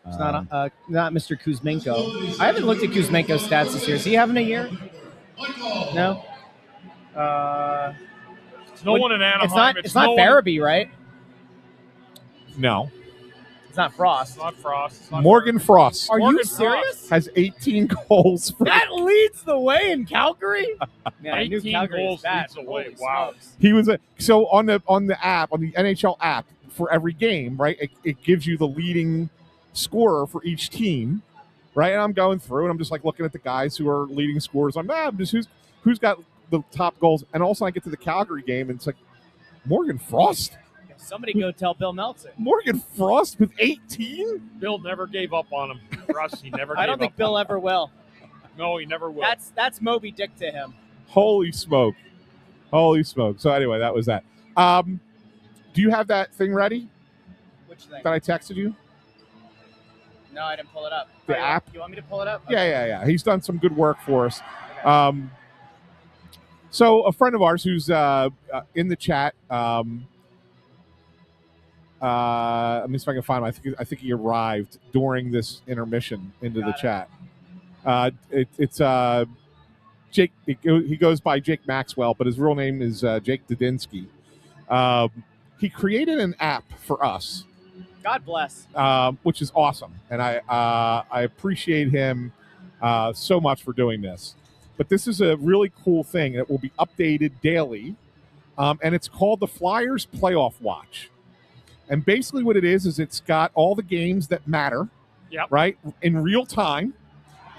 It's not Mr. Kuzmenko. I haven't looked at Kuzmenko's stats this year. Is he having a year? No. No one in Anaheim. It's not Farabee, right? No. It's not Frost. It's not Frost. It's not Morgan Frost Are Morgan you serious? has 18 goals. For That leads the way in Calgary. Man, I knew 18 Calgary goals was bad. leads the way. Holy Wow. smokes. He was so on the app, on the NHL app, for every game, right? It gives you the leading scorer for each team, right? And I'm going through and I'm just like looking at the guys who are leading scorers. I'm just who's got the top goals, and also I get to the Calgary game and it's like Morgan Frost. Somebody go tell Bill Meltzer. Morgan Frost with 18? Bill never gave up on him. Russ, he never. I don't think Bill ever will. No, he never will. That's Moby Dick to him. Holy smoke. So anyway, that was that. Do you have that thing ready Which thing? that I texted you? No, I didn't pull it up. The app? You want me to pull it up? Yeah. He's done some good work for us. So a friend of ours who's in the chat, let me see if I can find him. I think he arrived during this intermission into the chat. It's Jake. He goes by Jake Maxwell, but his real name is Jake Dudinsky. He created an app for us. God bless. Which is awesome, and I appreciate him so much for doing this. But this is a really cool thing. It will be updated daily, and it's called the Flyers Playoff Watch. And basically what it is it's got all the games that matter, right, in real time,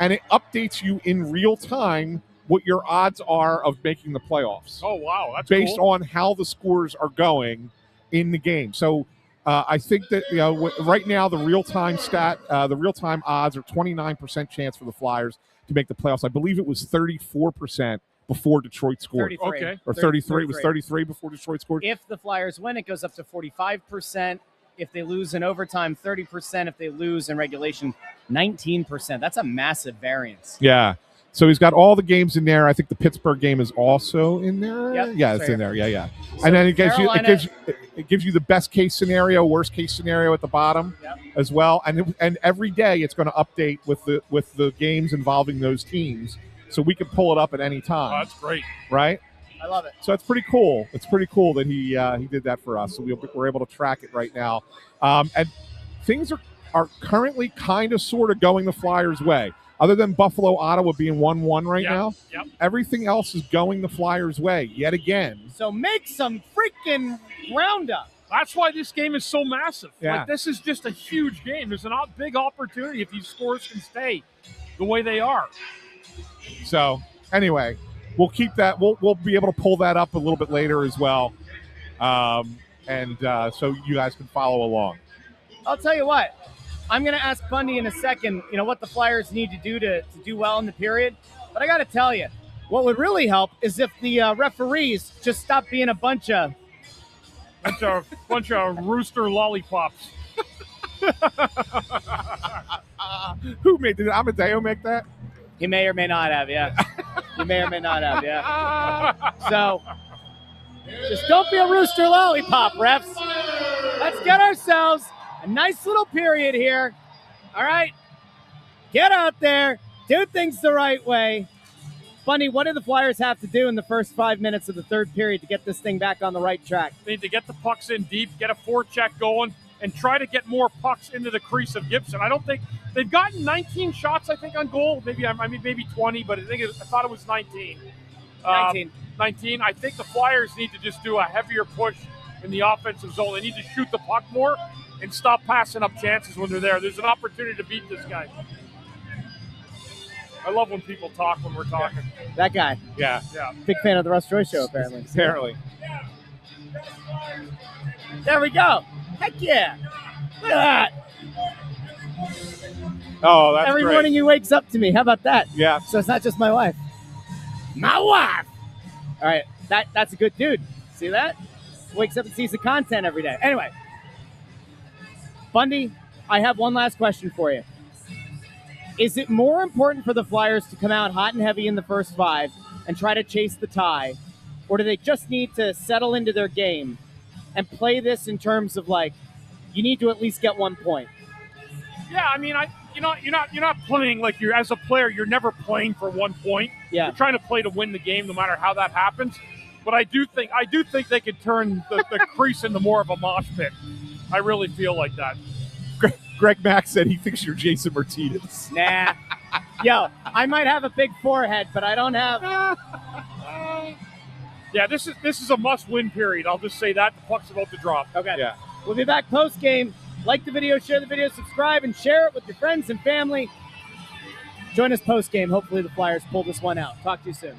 and it updates you in real time what your odds are of making the playoffs. Oh, wow. That's based cool. on how the scores are going in the game. So I think that right now the real-time the real-time odds are 29% chance for the Flyers to make the playoffs. I believe it was 34% before Detroit scored. 33. Okay. Or 33. It was 33 before Detroit scored. If the Flyers win, it goes up to 45%. If they lose in overtime, 30%. If they lose in regulation, 19%. That's a massive variance. Yeah. So he's got all the games in there. I think the Pittsburgh game is also in there. Yep. Yeah, it's in there. Yeah. And then it gives you the best case scenario, worst case scenario at the bottom as well. And every day it's going to update with the games involving those teams, so we can pull it up at any time. Oh, that's great. Right? I love it. So it's pretty cool. It's pretty cool that he did that for us. So we're able to track it right now. And things are currently kind of sort of going the Flyers' way. other than Buffalo, Ottawa being 1-1 right now, Yep. everything else is going the Flyers' way yet again. So make some freaking roundup. That's why this game is so massive. Yeah. Like, this is just a huge game. There's a big opportunity if these scores can stay the way they are. So anyway, we'll keep that. We'll be able to pull that up a little bit later as well, and so you guys can follow along. I'll tell you what. I'm going to ask Bundy in a second, what the Flyers need to do to do well in the period. But I got to tell you, what would really help is if the referees just stop being a bunch of rooster lollipops. Who made did Amadeo make that? He may or may not have, yeah. He may or may not have, yeah. So, just don't be a rooster lollipop, refs. Let's get ourselves a nice little period here. All right? Get out there. Do things the right way. Bundy, what do the Flyers have to do in the first 5 minutes of the third period to get this thing back on the right track? They need to get the pucks in deep, get a forecheck going, and try to get more pucks into the crease of Gibson. I don't think they've gotten 19 shots, I think, on goal. Maybe 20, but I thought it was 19. 19. I think the Flyers need to just do a heavier push in the offensive zone. They need to shoot the puck more and stop passing up chances when they're there. There's an opportunity to beat this guy. I love when people talk when we're talking. That guy. Yeah. Big fan of the Russ Joy Show, apparently. Apparently. There we go. Heck yeah. Look at that. Oh, that's Every great. morning he wakes up to me. How about that? Yeah. So it's not just my wife. My wife. All right. That's a good dude. See that? Wakes up and sees the content every day. Anyway. Bundy, I have one last question for you. Is it more important for the Flyers to come out hot and heavy in the first 5 and try to chase the tie, or do they just need to settle into their game and play this in terms of you need to at least get 1 point? Yeah, I mean, you're not playing like you're as a player. You're never playing for 1 point. Yeah. You're trying to play to win the game, no matter how that happens. But I do think they could turn the crease into more of a mosh pit. I really feel like that. Greg Mack said he thinks you're Jason Martinez. Nah. Yo, I might have a big forehead, but I don't have. Yeah, this is a must-win period. I'll just say that. The puck's about to drop. Okay. Yeah. We'll be back post-game. Like the video, share the video, subscribe, and share it with your friends and family. Join us post-game. Hopefully the Flyers pull this one out. Talk to you soon.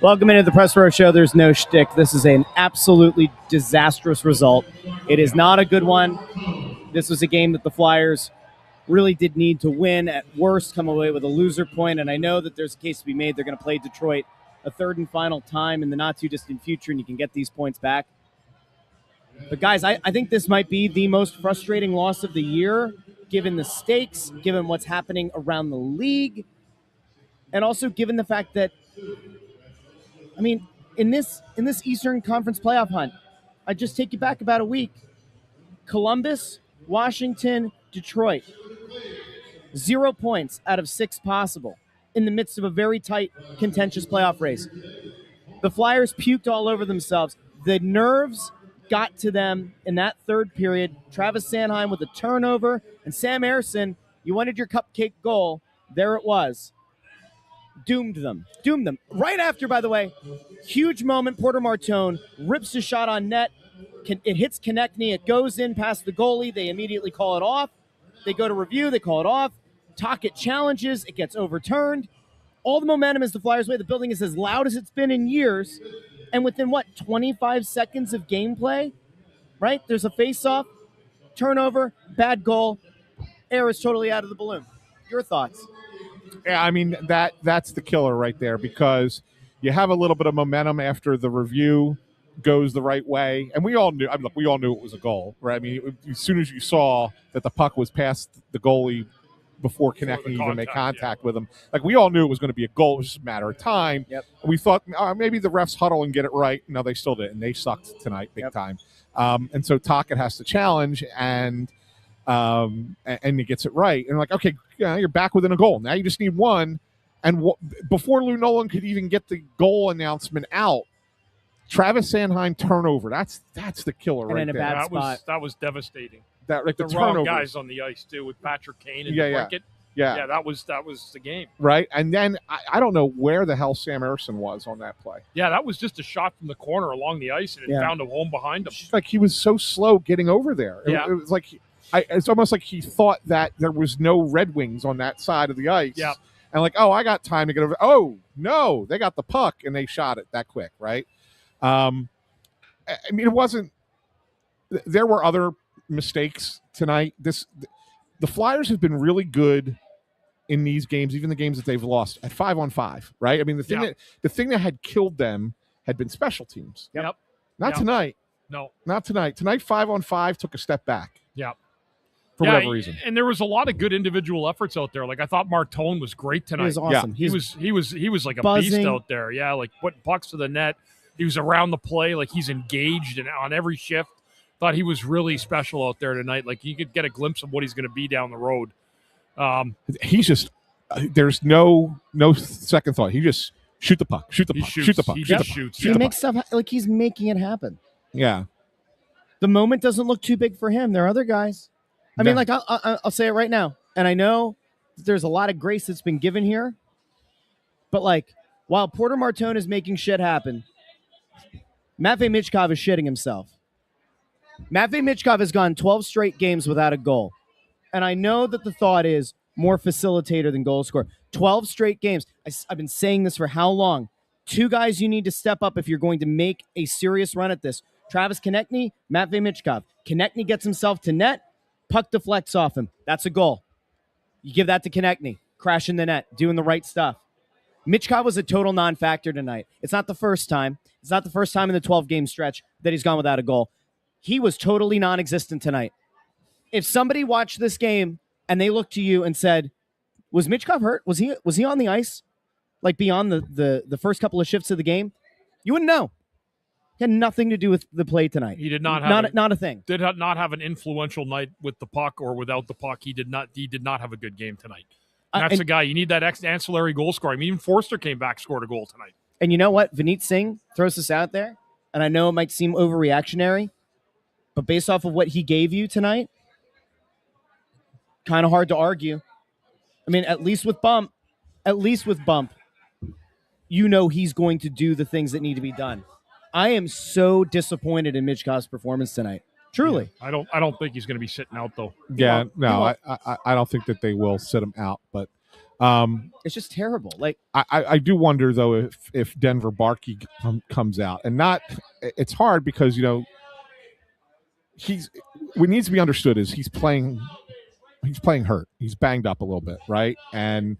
Welcome into the Press Row Show. There's no shtick. This is an absolutely disastrous result. It is not a good one. This was a game that the Flyers really did need to win. At worst, come away with a loser point. And I know that there's a case to be made. They're going to play Detroit a third and final time in the not-too-distant future, and you can get these points back. But, guys, I think this might be the most frustrating loss of the year, given the stakes, given what's happening around the league, and also given the fact that, I mean, in this Eastern Conference playoff hunt, I just take you back about a week. Columbus, Washington, Detroit. 0 points out of 6 possible in the midst of a very tight, contentious playoff race. The Flyers puked all over themselves. The nerves got to them in that third period. Travis Sanheim with a turnover, and Sam Ersson, you wanted your cupcake goal. There it was. Doomed them. Right after, by the way, huge moment. Porter Martone rips a shot on net. It hits Konechny. It goes in past the goalie. They immediately call it off. They go to review. They call it off. Tocchet challenges. It gets overturned. All the momentum is the Flyers' way. The building is as loud as it's been in years. And within, 25 seconds of gameplay, right? There's a face-off, turnover, bad goal. Air is totally out of the balloon. Your thoughts? Yeah, I mean, that's the killer right there, because you have a little bit of momentum after the review goes the right way. And we all knew, we all knew it was a goal, right? I mean, as soon as you saw that the puck was past the goalie before Konechny even made contact with him, we all knew it was going to be a goal. It was just a matter of time. Yep. We thought maybe the refs huddle and get it right. No, they still didn't. They sucked tonight big time. And so Tocchet has to challenge, and he gets it right. And okay, you're back within a goal. Now you just need one. And before Lou Nolan could even get the goal announcement out, Travis Sanheim turnover. That's the killer right there. Bad spot. That was devastating. The wrong turnover. guys on the ice too, with Patrick Kane and Yeah. Yeah, that was the game. Right. And then I don't know where the hell Sam Ersson was on that play. Yeah, that was just a shot from the corner along the ice, and it found a home behind him. He was so slow getting over there. Yeah. It was it's almost like he thought that there was no Red Wings on that side of the ice. Yeah. And I got time to get over. Oh, no, they got the puck, and they shot it that quick, right? I mean, it wasn't – there were other mistakes tonight. The Flyers have been really good in these games, even the games that they've lost, at 5-on-5, right? I mean, the thing that had killed them had been special teams. Yep. Not tonight. No. Not tonight. Tonight, 5-on-5 took a step back. Yeah. For whatever reason. And there was a lot of good individual efforts out there. I thought Martone was great tonight. He was awesome. Yeah. He was like a buzzing. beast out there. Yeah, putting pucks to the net. He was around the play. He's engaged and on every shift. Thought he was really special out there tonight. You could get a glimpse of what he's going to be down the road. He's just there's no second thought. He just shoot the puck, shoot the puck, shoot the puck, He shoot the just puck. shoots. He makes stuff he's making it happen. Yeah. The moment doesn't look too big for him. There are other guys. I mean, I'll say it right now, and I know there's a lot of grace that's been given here, but while Porter Martone is making shit happen, Matvei Michkov is shitting himself. Matvei Michkov has gone 12 straight games without a goal, and I know that the thought is more facilitator than goal scorer. 12 straight games. I've been saying this for how long? 2 guys you need to step up if you're going to make a serious run at this. Travis Konechny, Matvei Michkov. Konechny gets himself to net. Puck deflects off him. That's a goal. You give that to Konechny. Crashing the net. Doing the right stuff. Michkov was a total non-factor tonight. It's not the first time. It's not the first time in the 12-game stretch that he's gone without a goal. He was totally non-existent tonight. If somebody watched this game and they looked to you and said, was Michkov hurt? Was he on the ice? Beyond the first couple of shifts of the game? You wouldn't know. He had nothing to do with the play tonight. He did not have not a thing. Did not have an influential night with the puck or without the puck. He did not have a good game tonight. That's the guy. You need that ancillary goal scorer. I mean, even Forster came back, scored a goal tonight. And you know what? Vineet Singh throws this out there, and I know it might seem overreactionary, but based off of what he gave you tonight, kind of hard to argue. I mean, at least with Bump, you know he's going to do the things that need to be done. I am so disappointed in Michkov's performance tonight. Truly. Yeah, I don't think he's going to be sitting out though. Yeah, no, I don't think that they will sit him out. But It's just terrible. Like I do wonder though if Denver Barkey comes out, and not it's hard because what needs to be understood is he's playing hurt. He's banged up a little bit, right? And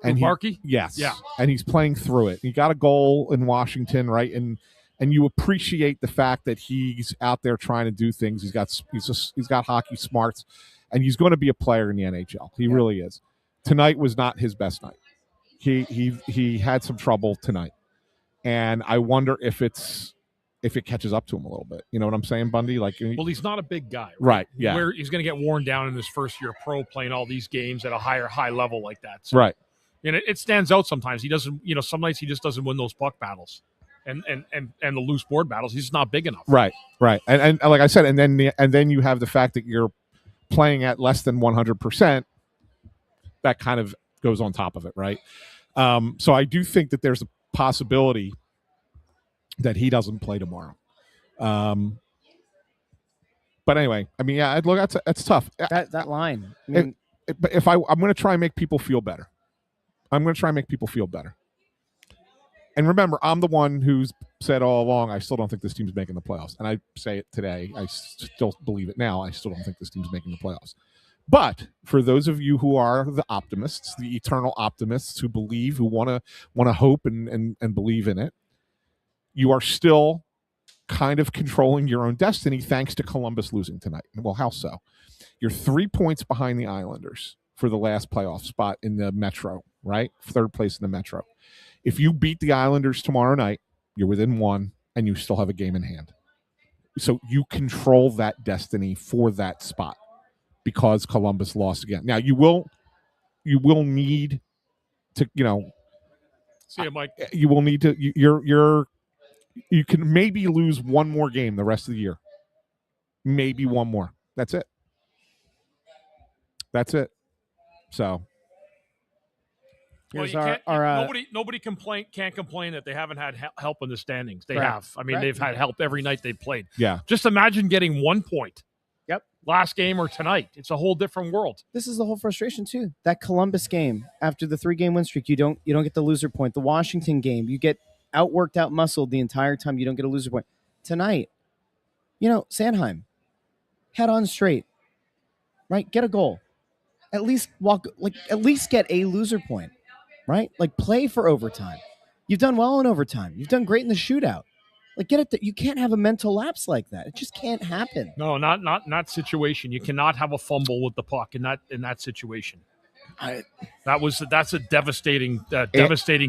Barkey? Yes. Yeah. And he's playing through it. He got a goal in Washington, right? And you appreciate the fact that he's out there trying to do things. He's got hockey smarts, and he's going to be a player in the NHL. He really is. Tonight was not his best night. He had some trouble tonight, and I wonder if it catches up to him a little bit. You know what I'm saying, Bundy? Like, well, he's not a big guy, right? Yeah, where he's going to get worn down in his first year pro, playing all these games at a high level like that. So, right. And it stands out sometimes. He doesn't, some nights he just doesn't win those puck battles, and the loose board battles. He's just not big enough. Right. And like I said, and then you have the fact that you're playing at less than 100%. That kind of goes on top of it, right? So I do think that there's a possibility that he doesn't play tomorrow. But anyway, I mean, yeah, look, that's tough. that line. I mean, but if I'm going to try and make people feel better. And remember, I'm the one who's said all along, I still don't think this team's making the playoffs. And I say it today. I still believe it now. I still don't think this team's making the playoffs. But for those of you who are the optimists, the eternal optimists who believe, who want to hope and believe in it, you are still kind of controlling your own destiny thanks to Columbus losing tonight. Well, how so? You're 3 points behind the Islanders for the last playoff spot in the Metro, right? Third place in the Metro. If you beat the Islanders tomorrow night, you're within 1, and you still have a game in hand. So you control that destiny for that spot because Columbus lost again. Now, you will need to, see you, Mike. You will need to, you can maybe lose one more game the rest of the year. Maybe one more. That's it. So. Well, nobody can't complain that they haven't had help in the standings. They have. I mean, they've had help every night they've played. Yeah. Just imagine getting 1 point. Yep. Last game or tonight. It's a whole different world. This is the whole frustration too. That Columbus game after the 3-game win streak, you don't get the loser point. The Washington game, you get outworked, out muscled the entire time. You don't get a loser point. Tonight, Sanheim, head on straight, right? Get a goal. At least get a loser point, right? Like play for overtime. You've done well in overtime. You've done great in the shootout. Like get it. You can't have a mental lapse like that. It just can't happen. No, not in that situation. You cannot have a fumble with the puck in that situation. That's a devastating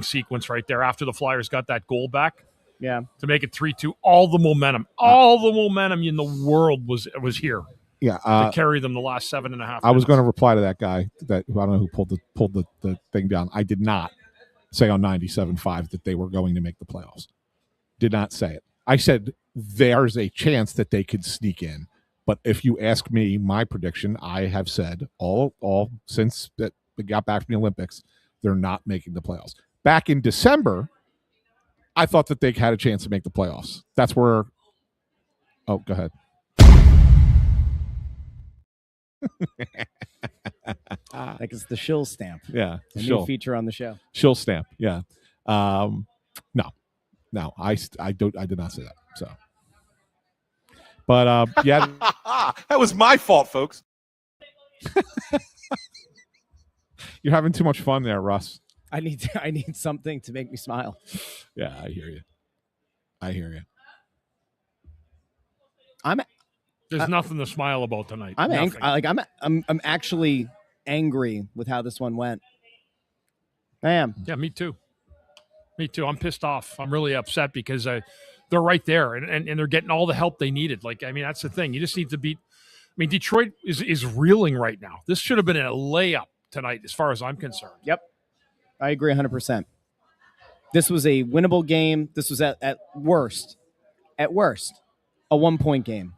sequence right there after the Flyers got that goal back. Yeah. To make it 3-2. All the momentum in the world was here. Yeah. To carry them the last 7.5 minutes. I was going to reply to that guy who I don't know who pulled the thing down. I did not say on 97.5 that they were going to make the playoffs. Did not say it. I said there's a chance that they could sneak in. But if you ask me my prediction, I have said all since that they got back from the Olympics, they're not making the playoffs. Back in December, I thought that they had a chance to make the playoffs. That's where. Oh, go ahead. Like it's the shill stamp. Yeah, a new feature on the show. Shill stamp. Yeah. No, I did not say that. So, but yeah, that was my fault, folks. You're having too much fun there, Russ. I need something to make me smile. Yeah, I hear you. There's nothing to smile about tonight. I'm angry. I'm actually angry with how this one went. I am. Yeah, me too. I'm pissed off. I'm really upset because they're right there and they're getting all the help they needed. Like, I mean, that's the thing. You just need to beat. I mean, Detroit is reeling right now. This should have been a layup tonight, as far as I'm concerned. Yep, I agree 100%. This was a winnable game. This was at worst, a 1-point game.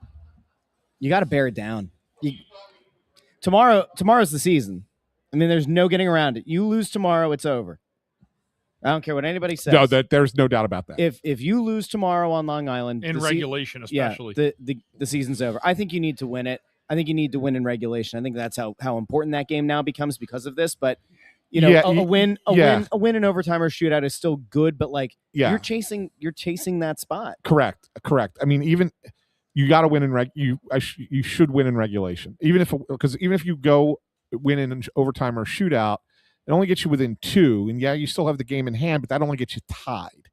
You got to bear it down. Tomorrow's the season. I mean, there's no getting around it. You lose tomorrow, it's over. I don't care what anybody says. No, there's no doubt about that. If you lose tomorrow on Long Island, in regulation especially, the season's over. I think you need to win it. I think you need to win in regulation. I think that's how important that game now becomes because of this. But You know, Yeah, a win in overtime or shootout is still good, but like Yeah. you're chasing that spot. Correct. I mean, even you got to win in you should win in regulation. Even if you go win in overtime or shootout, it only gets you within 2, and you still have the game in hand, but that only gets you tied,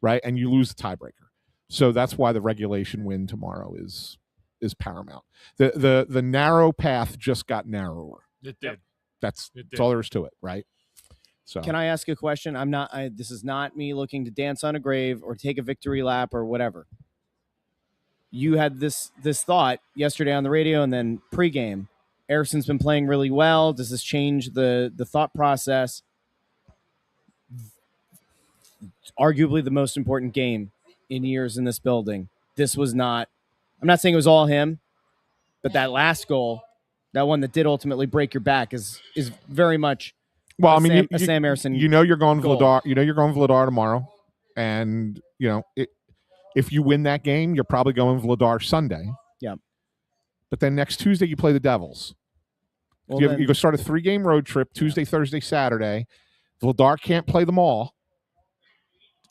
right? And you lose the tiebreaker. So that's why the regulation win tomorrow is paramount. The narrow path just got narrower. It did. That's all there is to it, right? So Can I ask a question? This is not me looking to dance on a grave or take a victory lap or whatever. You had this thought yesterday on the radio and then pregame. Ericsson's been playing really well. Does this change the thought process? Arguably the most important game in years in this building. This was not, I'm not saying it was all him, but that last goal, that one that did ultimately break your back is very much well, Sam Ersson. You're going goal. Vladar. You're going Vladar tomorrow, and if you win that game, you're probably going Vladar Sunday. Yeah. But then next Tuesday you play the Devils. Well, you go start a 3-game road trip Tuesday, Thursday, Saturday. Vladar can't play them all.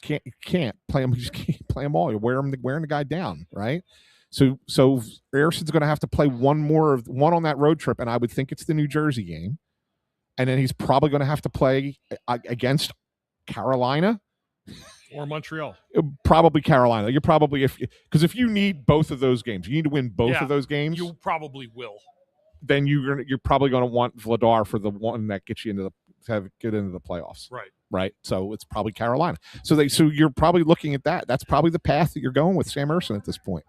Can't play them. You just can't play them all. You're wearing the guy down, right? So Ericsson's going to have to play one on that road trip, and I would think it's the New Jersey game. And then he's probably going to have to play against Carolina or Montreal. Probably Carolina. You're probably because if you need both of those games, you need to win both of those games. You probably will. Then you're probably going to want Vladar for the one that gets you get into the playoffs. Right. So it's probably Carolina. So you're probably looking at that. That's probably the path that you're going with Sam Ersson at this point.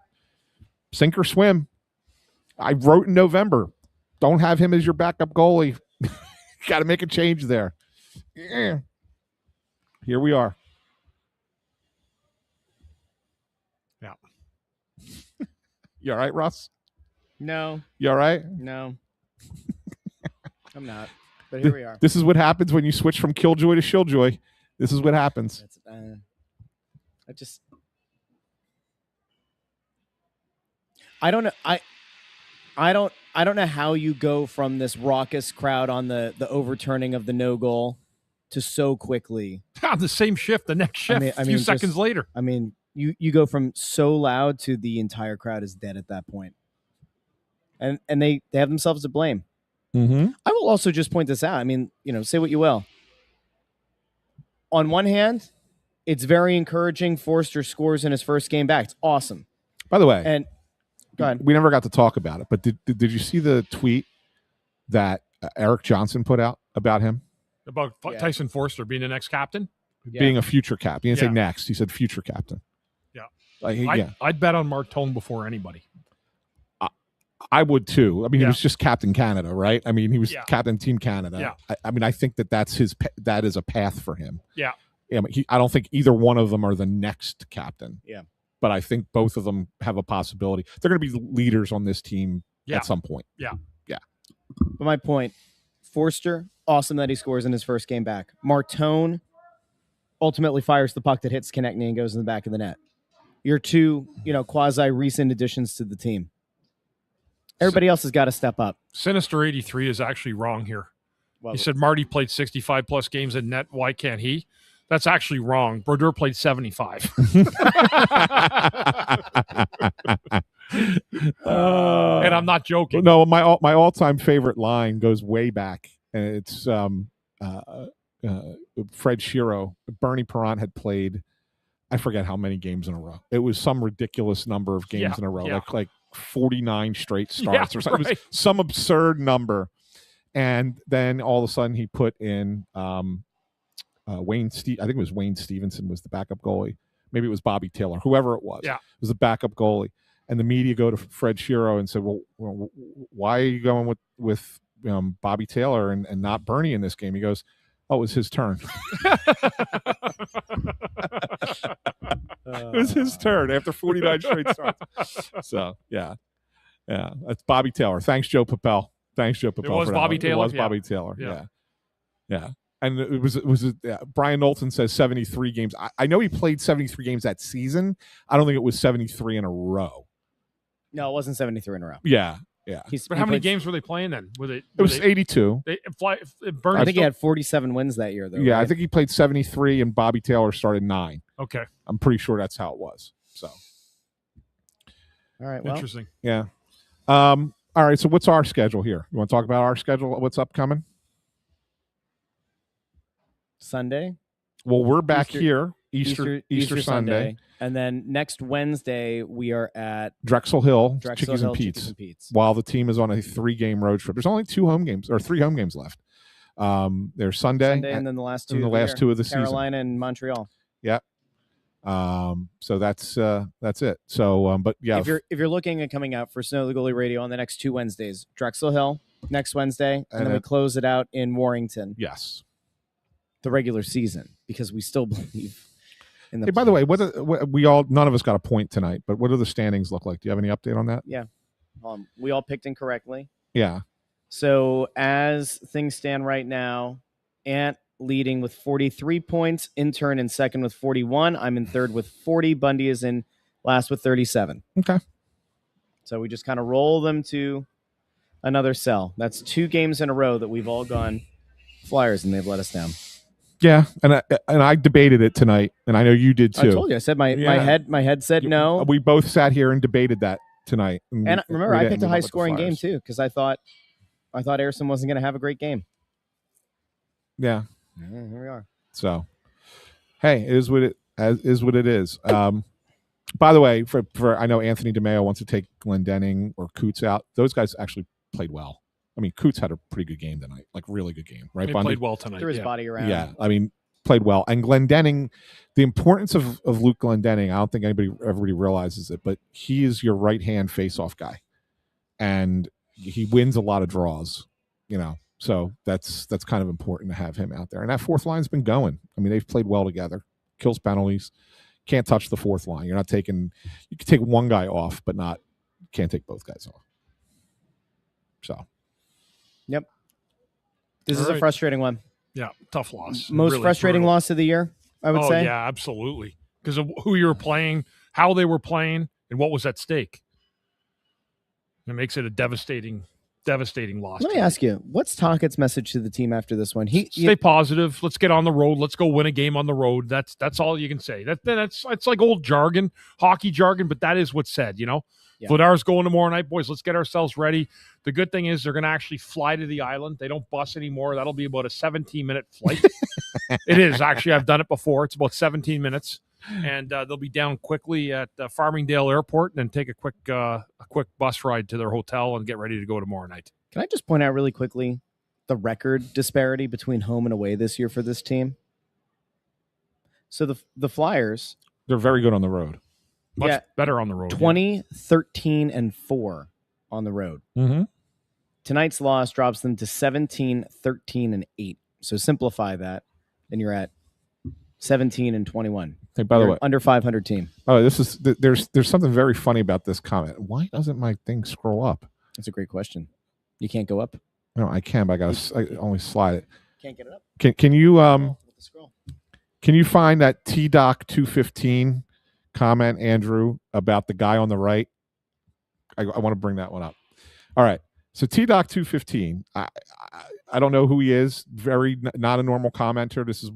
Sink or swim. I wrote in November, don't have him as your backup goalie. Got to make a change there. Yeah. Here we are. Yeah. You all right, Russ? No. You all right? No. I'm not. But here we are. This is what happens when you switch from Killjoy to Shilljoy. This is what happens. I don't know. I don't know how you go from this raucous crowd on the overturning of the no goal to so quickly. On the same shift, the next shift, a few seconds later. I mean, you go from so loud to the entire crowd is dead at that point. And they have themselves to blame. Mm-hmm. I will also just point this out. I mean, say what you will. On one hand, it's very encouraging. Forster scores in his first game back. It's awesome. By the way, and go ahead. We never got to talk about it, but did you see the tweet that Eric Johnson put out about him? About Tyson Forster being the next captain? Being a future captain. He didn't say next. He said future captain. Yeah. I'd bet on Martone before anybody. I would too. I mean, he was just Captain Canada, right? I mean, he was Captain Team Canada. Yeah. I mean, I think that is a path for him. Yeah. I don't think either one of them are the next captain. Yeah. But I think both of them have a possibility. They're going to be leaders on this team at some point. Yeah. Yeah. But my point, Forster, awesome that he scores in his first game back. Martone ultimately fires the puck that hits Konechny and goes in the back of the net. You're two, quasi recent additions to the team. Everybody else has got to step up. Sinister 83 is actually wrong here. He said Marty played 65-plus games in net. Why can't he? That's actually wrong. Brodeur played 75. And I'm not joking. No, my all-time favorite line goes way back, and it's Fred Shiro. Bernie Perrant had played, I forget how many games in a row. It was some ridiculous number of games in a row, like 49 straight starts or something. Right. It was some absurd number. And then all of a sudden he put in I think it was Wayne Stevenson was the backup goalie. Maybe it was Bobby Taylor, whoever it was. Yeah. It was the backup goalie. And the media go to Fred Shiro and said, well why are you going with Bobby Taylor and not Bernie in this game? He goes, oh, it was his turn. It was his turn after 49 straight starts. So, yeah. That's Bobby Taylor. Thanks, Joe Papel. It was Bobby Taylor? It was Bobby Taylor. Yeah. And it was Brian Knowlton says 73 games. I know he played 73 games that season. I don't think it was 73 in a row. No, it wasn't 73 in a row. Yeah. Yeah. But how many games were they playing then? It was 82. Bernie I think he had 47 wins that year, though. Yeah, right? I think he played 73, and Bobby Taylor started 9. Okay. I'm pretty sure that's how it was. So. All right. Well, Interesting. Yeah. All right. So what's our schedule here? You want to talk about our schedule? What's upcoming? Sunday. Well, we're back here Easter Sunday. And then next Wednesday, we are at Drexel Hill, Drexel Chickies Hill, and Chickies Pete's. and Pete's. While the team is on a 3-game road trip. There's only 3 home games left. There's Sunday and then the last two. And the last 2 of the Carolina and Montreal. Yep. So that's it. So, but yeah, if you're looking at coming out for Snow the Goalie Radio on the next 2 Wednesdays, Drexel Hill next Wednesday, and then we close it out in Warrington. Yes. The regular season, because we still believe in the. Hey, by the way, none of us got a point tonight, but what do the standings look like? Do you have any update on that? Yeah. We all picked incorrectly. Yeah. So as things stand right now, Ant leading with 43 points, Intern in second with 41. I'm in third with 40. Bundy is in last with 37. Okay. So we just kind of roll them to another cell. That's 2 games in a row that we've all gone Flyers, and they've let us down. Yeah, and I debated it tonight, and I know you did too. I told you. I said my head said no. We both sat here and debated that tonight. And remember, I picked a high-scoring game too, because I thought Ayrson wasn't going to have a great game. Yeah. Here we are. So, hey, it is what it is. By the way, for I know Anthony DeMeo wants to take Glendening or Coots out. Those guys actually played well. I mean, Coots had a pretty good game tonight, like really good game, right? He Bundy? played well tonight. Threw his body around. Yeah, I mean, played well. And Glendening, the importance of Luke Glendening, I don't think everybody realizes it, but he is your right-hand face-off guy. And he wins a lot of draws, So that's kind of important to have him out there. And that fourth line's been going. I mean, they've played well together. Kills penalties. Can't touch the fourth line. You can take one guy off, but can't take both guys off. So. Yep. This is a frustrating one. Yeah, tough loss. Most really frustrating brutal loss of the year, I would say. Oh, yeah, absolutely. Because of who you were playing, how they were playing, and what was at stake. It makes it a devastating loss. Let me ask you, what's Tockett's message to the team after this one? Stay positive. Let's get on the road. Let's go win a game on the road. That's all you can say. That's like old jargon, hockey jargon, but that is what's said, Yeah. Vladar's going tomorrow night, boys. Let's get ourselves ready. The good thing is they're going to actually fly to the island. They don't bus anymore. That'll be about a 17-minute flight. It is. Actually, I've done it before. It's about 17 minutes. And they'll be down quickly at Farmingdale Airport and then take a quick bus ride to their hotel and get ready to go tomorrow night. Can I just point out really quickly the record disparity between home and away this year for this team? So the Flyers, they're very good on the road. Much better on the road. 20, 13, and 4 on the road. Mm-hmm. Tonight's loss drops them to 17, 13, and 8. So simplify that, and you're at 17 and 21. Hey, by the way, under 500 team. Oh, there's something very funny about this comment. Why doesn't my thing scroll up? That's a great question. You can't go up? No, I can, but I only slide it. Can't get it up. Can you Can you find that TDoc 215 comment, Andrew, about the guy on the right? I want to bring that one up. All right. So TDoc 215, I don't know who he is. Very not a normal commenter. This is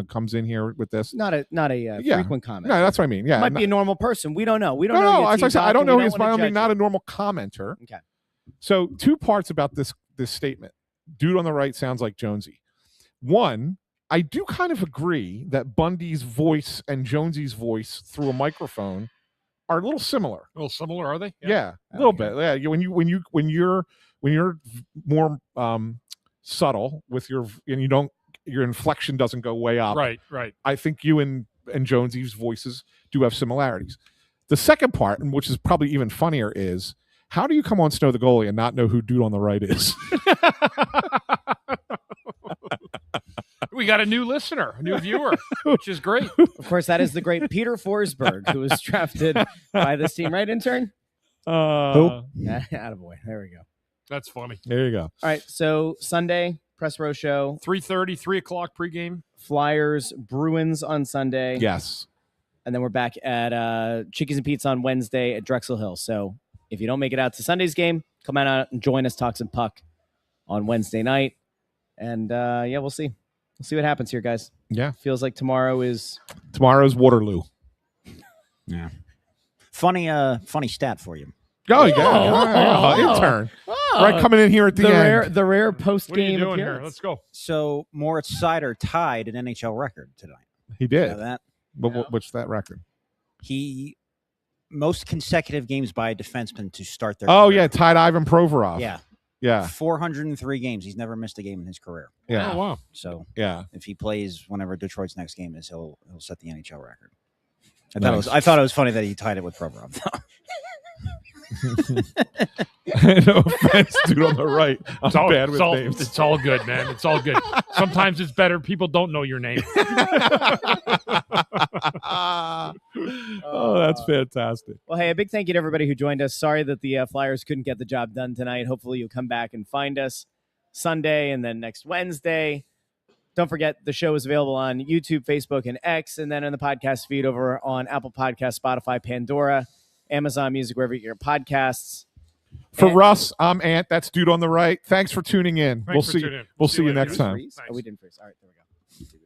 comes in here with this. Not a frequent comment. No, that's what I mean. Yeah, might be a normal person. We don't know. We don't know. No, as I said, I don't know. He's by not a normal commenter. Okay. So 2 parts about this statement. Dude on the right sounds like Jonesy. One, I do kind of agree that Bundy's voice and Jonesy's voice through a microphone are a little similar. A little similar, are they? Yeah, a little bit. Yeah, when you're more subtle with your inflection doesn't go way up. Right. I think you and Jonesy's voices do have similarities. The second part, and which is probably even funnier, is how do you come on Snow the Goalie and not know who dude on the right is? We got a new listener, a new viewer, which is great. Of course, that is the great Peter Forsberg, who was drafted by this team, right, intern? Who? Attaboy. There we go. That's funny. There you go. All right, so Sunday, Press Row Show. 3:30, 3 o'clock pregame. Flyers, Bruins on Sunday. Yes. And then we're back at Chickies and Pete's on Wednesday at Drexel Hill. So if you don't make it out to Sunday's game, come on out and join us, talk some puck on Wednesday night. And we'll see. We'll see what happens here, guys. Yeah. Feels like tomorrow's Waterloo. Yeah. Funny stat for you. Oh, yeah. Intern. Right, coming in here at the end. The rare post What are you game doing here? appearance. Let's go. So Moritz Seider tied an NHL record tonight. He You did. know that? But what's that record? He most consecutive games by a defenseman to start their Oh, career. yeah, tied Ivan Provorov. Yeah. Yeah. 403 games. He's never missed a game in his career. Yeah. Oh, wow. So Yeah. if he plays whenever Detroit's next game is, he'll set the NHL record. Nice. I thought it was funny that he tied it with Provorov. No offense, dude, on the right. I'm bad with names. It's all good, man. It's all good. Sometimes it's better. People don't know your name. Oh, that's fantastic. Well, hey, a big thank you to everybody who joined us. Sorry that the Flyers couldn't get the job done tonight. Hopefully you'll come back and find us Sunday and then next Wednesday. Don't forget, the show is available on YouTube, Facebook, and X, and then in the podcast feed over on Apple Podcasts, Spotify, Pandora, Amazon Music, wherever you get your podcasts. For Russ, I'm Ant. That's dude on the right. Thanks for tuning in. Thanks for tuning in. We'll See see you you later. next time. Freeze? Oh, we didn't freeze. All right, there we go.